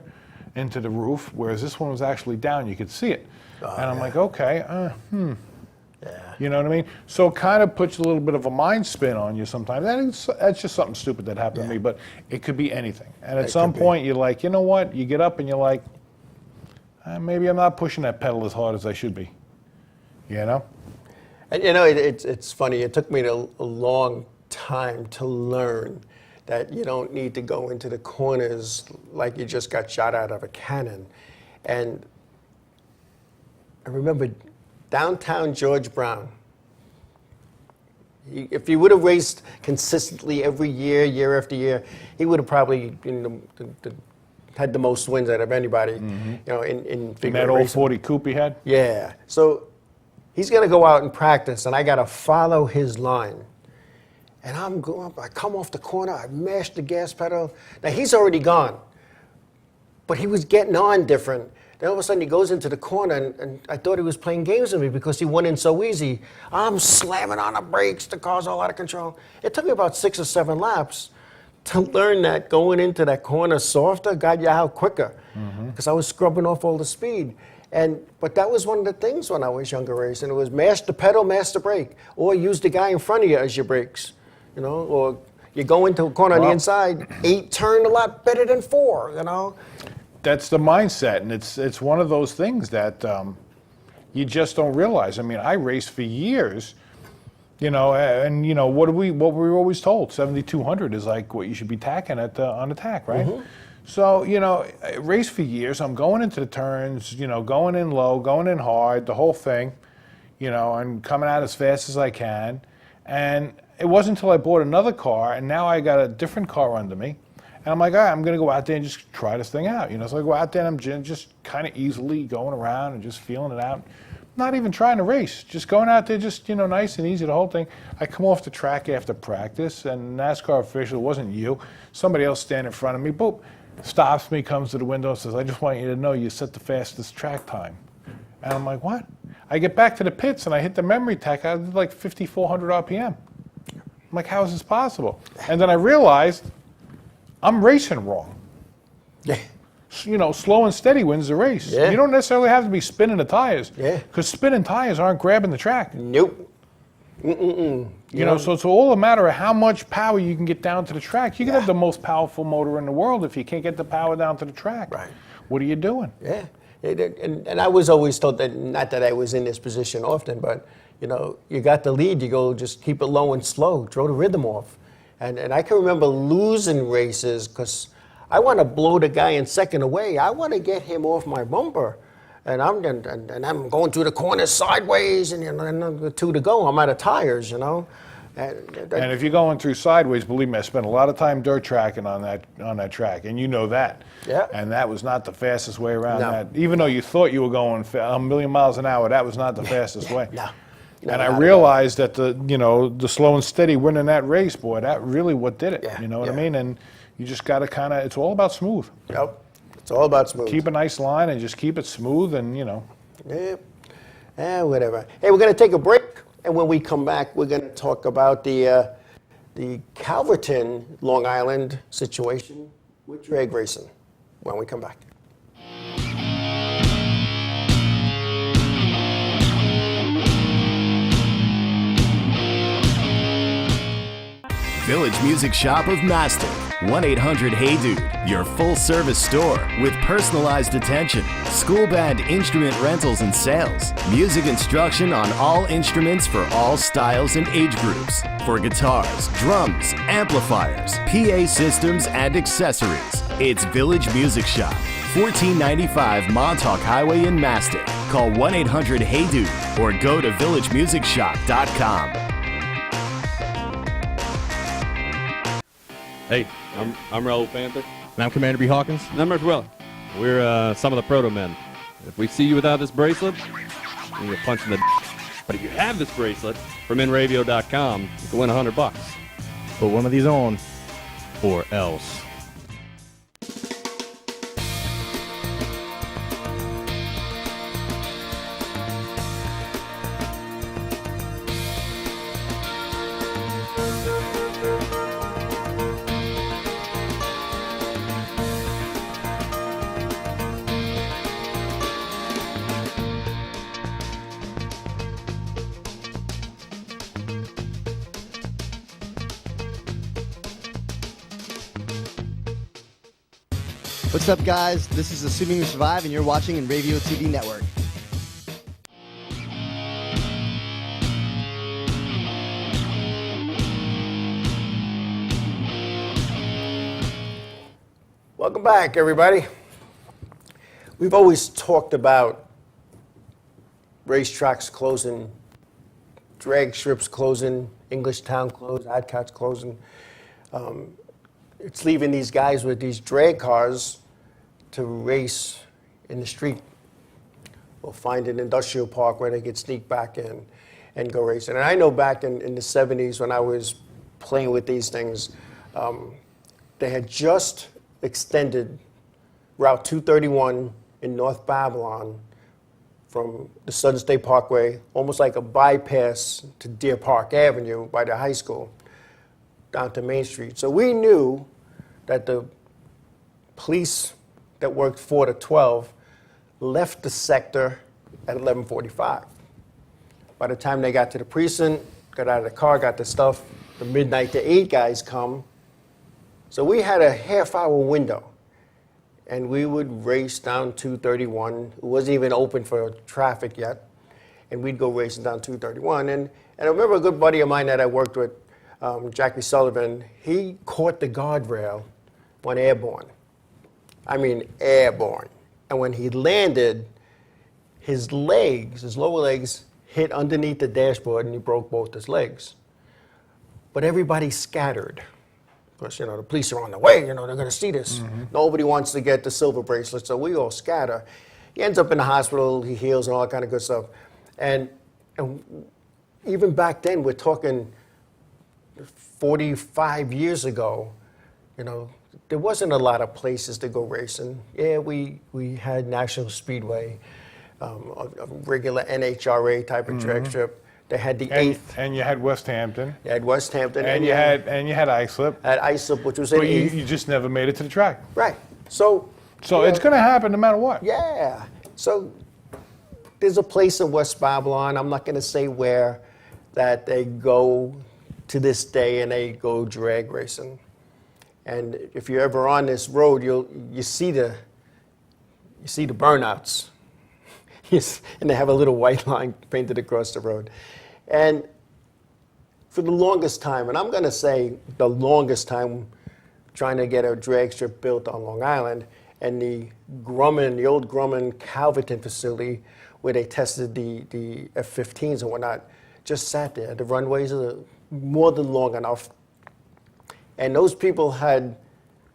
into the roof, whereas this one was actually down. You could see it. And I'm like, okay, You know what I mean? So it kind of puts a little bit of a mind spin on you sometimes. And that's just something stupid that happened to me, but it could be anything. And at some point, you're like, you know what? You get up and you're like, maybe I'm not pushing that pedal as hard as I should be. You know? And you know, it's funny. It took me a long time to learn that you don't need to go into the corners like you just got shot out of a cannon. And I remember downtown George Brown. If he would have raced consistently every year, year after year, he would have probably had the most wins out of anybody. You know, in figure that old racing. 40 coupe he had? Yeah. So he's going to go out and practice, and I got to follow his line. And I'm going up, I come off the corner, I mash the gas pedal. Now he's already gone, but he was getting on different. Then all of a sudden he goes into the corner, and I thought he was playing games with me because he went in so easy. I'm slamming on the brakes, the car's all out of control. It took me about 6 or 7 laps to learn that going into that corner softer got you out quicker because I was scrubbing off all the speed. But that was one of the things when I was younger racing. It was mash the pedal, mash the brake, or use the guy in front of you as your brakes, you know, or you go into a corner on the inside, 8 turned a lot better than 4, you know. That's the mindset, and it's one of those things that you just don't realize. I mean, I raced for years, you know, and you know what we were always told: 7,200 is like what you should be tacking at on the tack, right? So you know, I raced for years. I'm going into the turns, you know, going in low, going in hard, the whole thing, you know, and coming out as fast as I can. And it wasn't until I bought another car, and now I got a different car under me. And I'm like, all right, I'm going to go out there and just try this thing out. You know, so I go out there and I'm just kind of easily going around and just feeling it out. Not even trying to race, just going out there just, you know, nice and easy, the whole thing. I come off the track after practice, and NASCAR official, it wasn't you, somebody else standing in front of me, boop, stops me, comes to the window and says, I just want you to know you set the fastest track time. And I'm like, what? I get back to the pits and I hit the memory tech. I did like 5,400 RPM. I'm like, how is this possible? And then I realized I'm racing wrong. Yeah. You know, slow and steady wins the race. Yeah. You don't necessarily have to be spinning the tires. Yeah. Because spinning tires aren't grabbing the track. Nope. You know, so it's all a matter of how much power you can get down to the track. You can have the most powerful motor in the world if you can't get the power down to the track. Right. What are you doing? Yeah. And I was always told that, not that I was in this position often, but you got the lead, you go just keep it low and slow, throw the rhythm off. And I can remember losing races because I want to blow the guy in second away. I want to get him off my bumper. And I'm going through the corner sideways, and 2 to go. I'm out of tires, And if you're going through sideways, believe me, I spent a lot of time dirt tracking on that track, and you know that. Yeah. And that was not the fastest way around No. that. Even though you thought you were going a million miles an hour, that was not the fastest way. No. And I realized that the slow and steady winning that race, boy, that really what did it. Yeah, You know what I yeah. mean? And you just got to it's all about smooth. Yep. It's all about smooth. Keep a nice line and just keep it smooth and, Yeah. Whatever. Hey, we're going to take a break, and when we come back, we're going to talk about the Calverton, Long Island situation with drag racing when we come back. Village Music Shop of Mastic. 1-800-HEY-DUDE. Your full-service store with personalized attention, school band instrument rentals and sales, music instruction on all instruments for all styles and age groups, for guitars, drums, amplifiers, PA systems, and accessories. It's Village Music Shop, 1495 Montauk Highway in Mastic. Call 1-800-HEY-DUDE or go to villagemusicshop.com. Hey, I'm Raul Panther. And I'm Commander B. Hawkins. And I'm Rick Weller. We're some of the proto men. If we see you without this bracelet, you're punching the. But if you have this bracelet from Inravio.com, you can win $100. Put one of these on, or else. What's up, guys? This is Assuming You Survive, and you're watching Inravio TV Network. Welcome back, everybody. We've always talked about racetracks closing, drag strips closing, English Town closed, Adcats closing. It's leaving these guys with these drag cars to race in the street or find an industrial park where they could sneak back in and go racing. And I know back in the 70s when I was playing with these things, they had just extended Route 231 in North Babylon from the Southern State Parkway, almost like a bypass to Deer Park Avenue by the high school, down to Main Street. So we knew that the police that worked 4 to 12 left the sector at 11:45. By the time they got to the precinct, got out of the car, got the stuff, the midnight to 8 guys come. So we had a half-hour window, and we would race down 231. It wasn't even open for traffic yet, and we'd go racing down 231. And I remember a good buddy of mine that I worked with, Jackie Sullivan, he caught the guardrail, went airborne. I mean, airborne. And when he landed, his legs, his lower legs, hit underneath the dashboard, and he broke both his legs. But everybody scattered. Because, the police are on the way, they're going to see this. Mm-hmm. Nobody wants to get the silver bracelet, so we all scatter. He ends up in the hospital, he heals and all that kind of good stuff. And even back then, we're talking 45 years ago, there wasn't a lot of places to go racing. Yeah, we had National Speedway, a regular NHRA type of drag strip. They had the 8th. And you had West Hampton. You had West Hampton. And you had Islip. Had Islip, which was an But 8th. you just never made it to the track. Right. So it's going to happen no matter what. Yeah. So there's a place in West Babylon, I'm not going to say where, that they go to this day and they go drag racing. And if you're ever on this road, you see the burnouts. and they have a little white line painted across the road. And for the longest time, and I'm going to say the longest time, trying to get a drag strip built on Long Island, and the old Grumman Calverton facility where they tested the F-15s and whatnot, just sat there. The runways are more than long enough. And those people had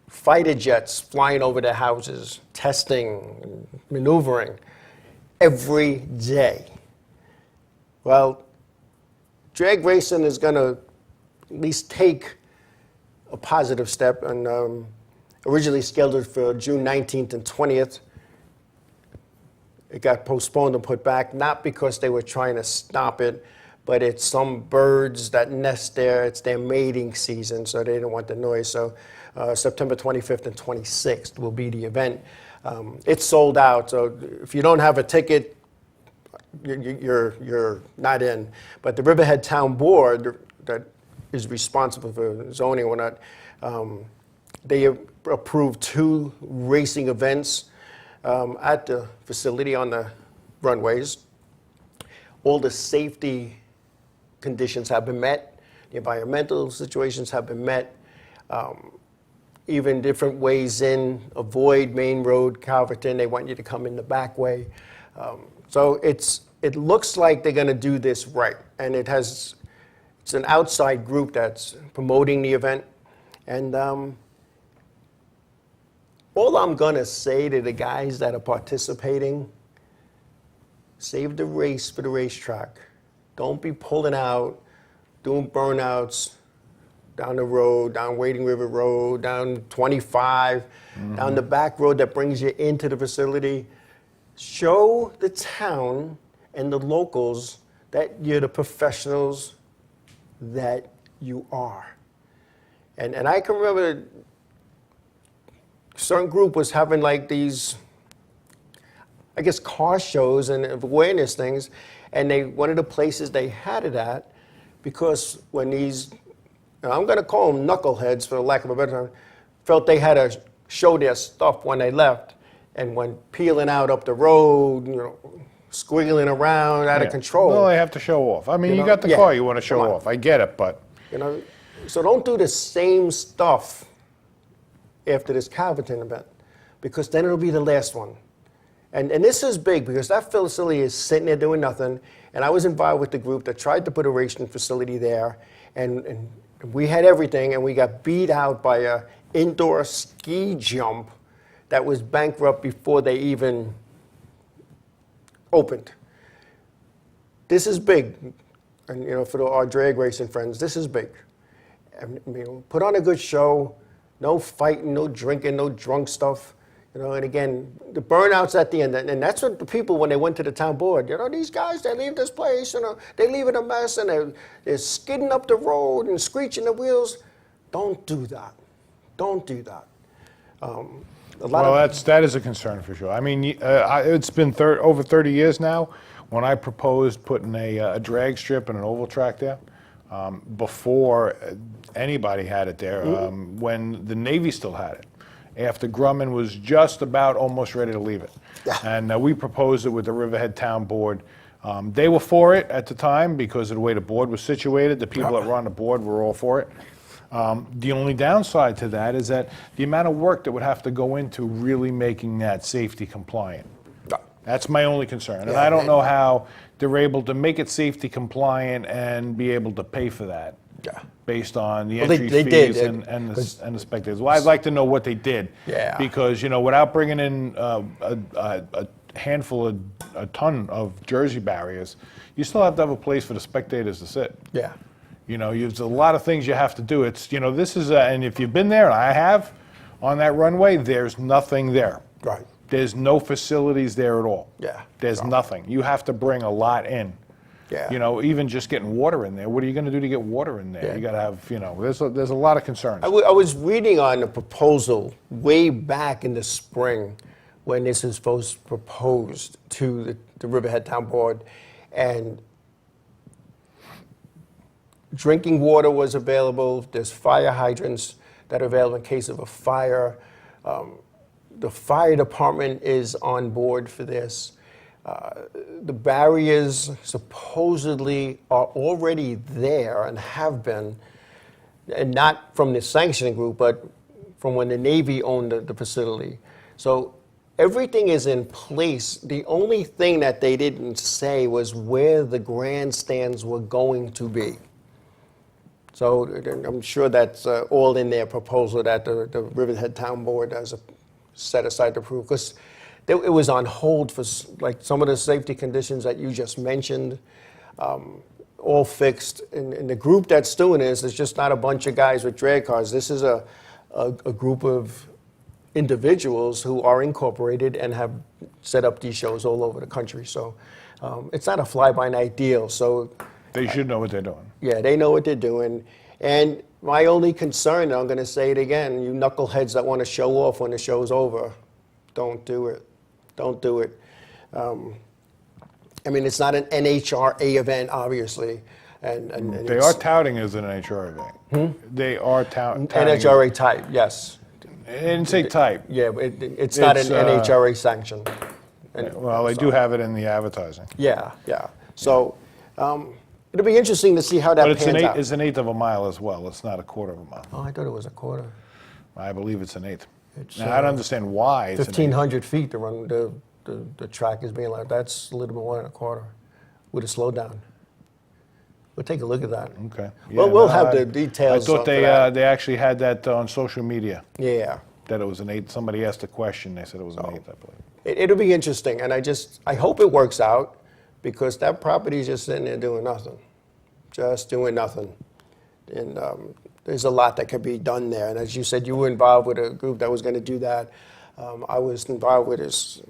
fighter jets flying over their houses, testing, maneuvering every day. Well, drag racing is going to at least take a positive step, and originally scheduled for June 19th and 20th. It got postponed and put back, not because they were trying to stop it, but it's some birds that nest there. It's their mating season, so they didn't want the noise. So September 25th and 26th will be the event. It's sold out, so if you don't have a ticket, you're not in. But the Riverhead Town Board that is responsible for zoning and whatnot, they approved 2 racing events at the facility on the runways. All the safety conditions have been met. The environmental situations have been met. Even different ways in, avoid Main Road, Calverton. They want you to come in the back way. So it looks like they're going to do this right. And it's an outside group that's promoting the event. And all I'm going to say to the guys that are participating, save the race for the racetrack. Don't be pulling out, doing burnouts down the road, down Wading River Road, down 25, down the back road that brings you into the facility. Show the town and the locals that you're the professionals that you are. And I can remember a certain group was having like these, I guess, car shows and awareness things, and one of the places they had it at, because when these, and I'm going to call them knuckleheads for lack of a better term, felt they had to show their stuff when they left, and when peeling out up the road, squiggling around out of control. Well, they have to show off. I mean, you got the car, you want to show off. I get it, but so don't do the same stuff after this Calverton event, because then it'll be the last one. And this is big, because that facility is sitting there doing nothing, and I was involved with the group that tried to put a racing facility there, and we had everything, and we got beat out by a indoor ski jump that was bankrupt before they even opened. This is big, and for our drag racing friends, this is big. Put on a good show, no fighting, no drinking, no drunk stuff. And again, the burnouts at the end, and that's what the people, when they went to the town board, these guys, they leave this place, they leave it a mess, and they're skidding up the road and screeching the wheels. Don't do that. Don't do that. That is a concern for sure. I mean, it's been over 30 years now when I proposed putting a drag strip and an oval track there. Before anybody had it there, when the Navy still had it, after Grumman was just about almost ready to leave it. Yeah. And we proposed it with the Riverhead Town Board. They were for it at the time because of the way the board was situated. The people that were on the board were all for it. The only downside to that is that the amount of work that would have to go into really making that safety compliant. That's my only concern. And I don't know how they're able to make it safety compliant and be able to pay for that based on the entry fees and the spectators. Well, I'd like to know what they did. Yeah. Because, without bringing in a handful, a ton of jersey barriers, you still have to have a place for the spectators to sit. Yeah. There's a lot of things you have to do. It's, this is, and if you've been there, and I have, on that runway, there's nothing there. Right. There's no facilities there at all. Yeah. There's nothing. You have to bring a lot in. Yeah. Even just getting water in there. What are you going to do to get water in there? Yeah. You got to have, there's a lot of concerns. I was reading on the proposal way back in the spring when this was first proposed to the Riverhead Town Board, and drinking water was available. There's fire hydrants that are available in case of a fire. The fire department is on board for this. The barriers supposedly are already there and have been, and not from the sanctioning group, but from when the Navy owned the facility. So everything is in place. The only thing that they didn't say was where the grandstands were going to be. So I'm sure that's all in their proposal that the Riverhead Town Board has set aside to approve, because it was on hold for like some of the safety conditions that you just mentioned, all fixed. And the group that's doing this is just not a bunch of guys with drag cars. This is a group of individuals who are incorporated and have set up these shows all over the country. So it's not a fly-by-night deal. So they should know what they're doing. Yeah, they know what they're doing. And my only concern, and I'm going to say it again, you knuckleheads that want to show off when the show's over, don't do it. Don't do it. I mean, it's not an NHRA event, obviously. And they are touting as an NHRA event. They are touting. NHRA type, yes. I didn't say type. Yeah, it's not an NHRA sanction. Well, they do have it in the advertising. Yeah, yeah. So it'll be interesting to see how that pans out. But it's an eighth of a mile as well. It's not a quarter of a mile. Oh, I thought it was a quarter. I believe it's an eighth. Now, I don't understand why it's 1,500 feet to run the track is being like, that's a little bit more than a quarter with a slowdown. We'll take a look at that. Okay. Yeah, well, we'll have the details. I thought they actually had that on social media. Yeah. That it was an eighth. Somebody asked a question. They said it was an eighth, I believe. It'll be interesting, and I hope it works out, because that property is just sitting there doing nothing. Just doing nothing. And there's a lot that could be done there. And as you said, you were involved with a group that was going to do that. I was involved with this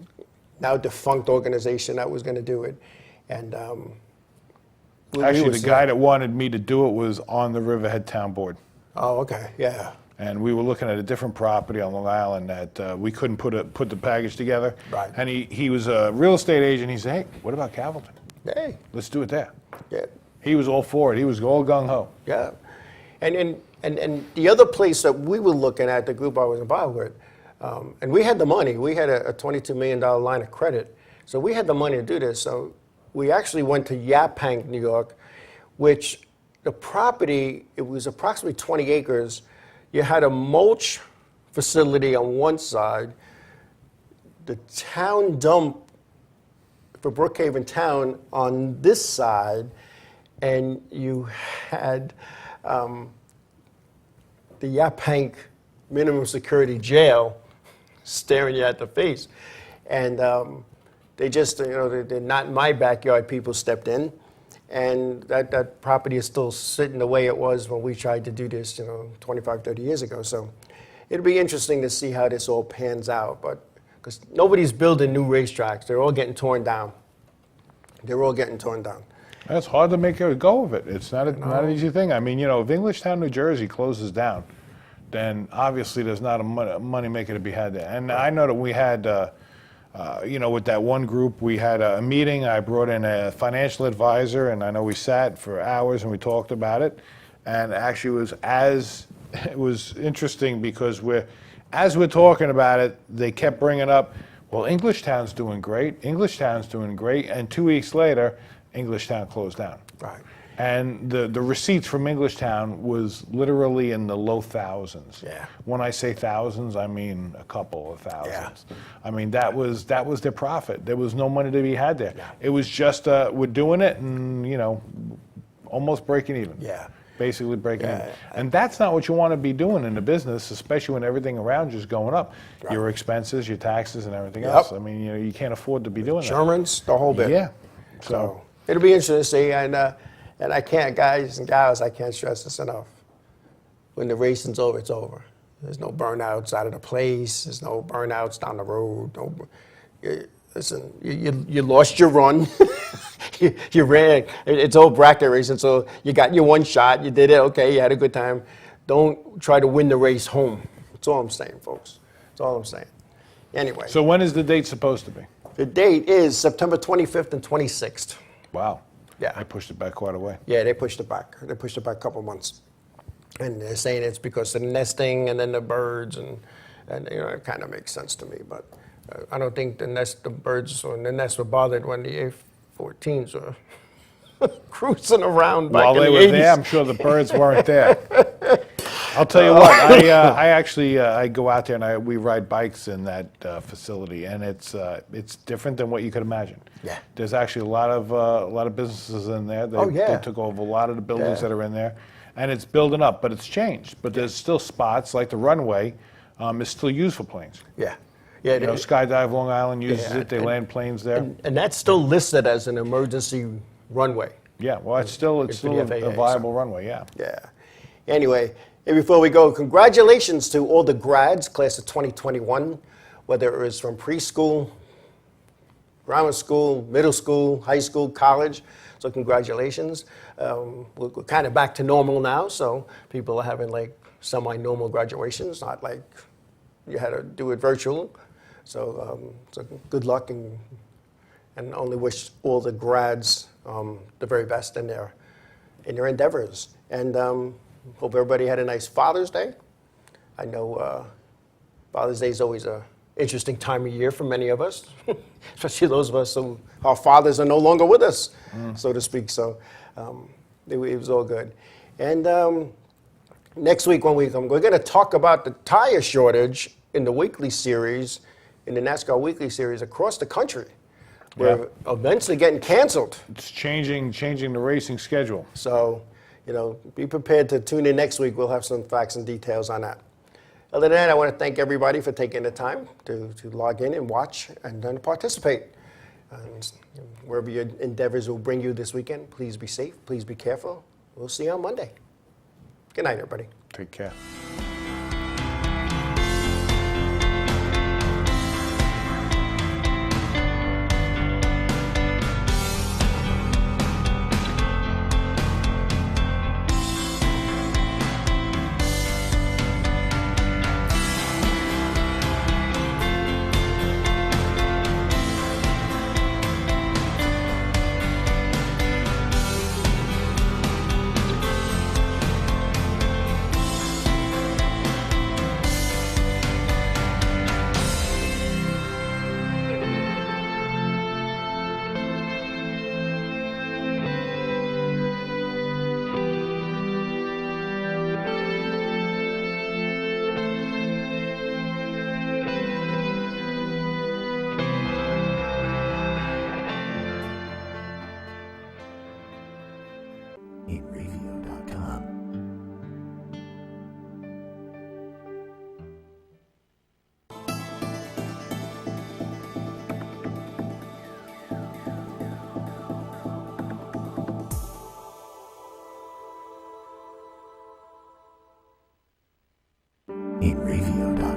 now defunct organization that was going to do it. And actually, the guy that wanted me to do it was on the Riverhead Town Board. Oh, okay, yeah. And we were looking at a different property on Long Island that we couldn't put the package together. Right. And he was a real estate agent. He said, hey, what about Calverton? Hey. Let's do it there. Yeah. He was all for it. He was all gung-ho. Yeah. And the other place that we were looking at, the group I was involved with, and we had the money. We had a $22 million line of credit. So we had the money to do this. So we actually went to Yaphank, New York, which the property, it was approximately 20 acres. You had a mulch facility on one side, the town dump for Brookhaven Town on this side, and you had the Yaphank minimum security jail staring you at the face. And they just, they're not in my backyard, people stepped in. And that property is still sitting the way it was when we tried to do this, 25, 30 years ago. So it'll be interesting to see how this all pans out. But because nobody's building new racetracks, they're all getting torn down. They're all getting torn down. It's hard to make a go of it. It's not an easy thing. I mean, if Englishtown, New Jersey closes down, then obviously there's not a money maker to be had there. And I know that we had, with that one group, we had a meeting. I brought in a financial advisor, and I know we sat for hours and we talked about it. And actually, it was interesting because as we're talking about it, they kept bringing up, well, Englishtown's doing great. Englishtown's doing great. And 2 weeks later, Englishtown closed down. Right. And the receipts from Englishtown was literally in the low thousands. Yeah. When I say thousands, I mean a couple of thousands. Yeah. I mean, that was their profit. There was no money to be had there. Yeah. It was just, we're doing it and, almost breaking even. Yeah. Basically breaking even. And that's not what you want to be doing in the business, especially when everything around you is going up. Right. Your expenses, your taxes, and everything else. I mean, you can't afford to be doing insurance, the whole bit. Yeah. So it'll be interesting to see. And I can't, guys and gals, I can't stress this enough. When the racing's over, it's over. There's no burnouts out of the place. There's no burnouts down the road. Listen, you lost your run. you ran. It's all bracket racing, so you got your one shot. You did it. Okay, you had a good time. Don't try to win the race home. That's all I'm saying, folks. That's all I'm saying. Anyway. So when is the date supposed to be? The date is September 25th and 26th. Wow. Yeah. They pushed it back quite a way. Yeah, they pushed it back. They pushed it back a couple months. And they're saying it's because of the nesting and then the birds, and it kind of makes sense to me. But I don't think the birds in the nest were bothered when the A-14s were cruising around back While in they the were 80s. there, I'm sure the birds weren't there. I'll tell you what, I actually I go out there and we ride bikes in that facility, and it's different than what you could imagine. Yeah. There's actually a lot of businesses in there. They took over a lot of the buildings that are in there, and it's building up, but it's changed. But there's still spots like the runway is still used for planes. Yeah. Yeah, You know, Skydive Long Island uses it. They land planes there. And that's still listed as an emergency runway. Yeah, well, it's still for the FAA, a viable runway. Yeah. Yeah. Anyway, and before we go, congratulations to all the grads, class of 2021, whether it was from preschool, grammar school, middle school, high school, college. So congratulations. We're kind of back to normal now, so people are having like semi-normal graduations, not like you had to do it virtual. So good luck, and only wish all the grads the very best in their endeavors. And hope everybody had a nice Father's Day. I know Father's Day is always an interesting time of year for many of us, especially those of us who our fathers are no longer with us, so to speak. So it was all good. And next week when we come, we're going to talk about the tire shortage in the weekly series, in the NASCAR weekly series across the country. We're eventually getting canceled. It's changing the racing schedule. So, be prepared to tune in next week. We'll have some facts and details on that. Other than that, I want to thank everybody for taking the time to log in and watch and then participate. And wherever your endeavors will bring you this weekend, please be safe, please be careful. We'll see you on Monday. Good night, everybody. Take care. Inravio.com. Inravio.com.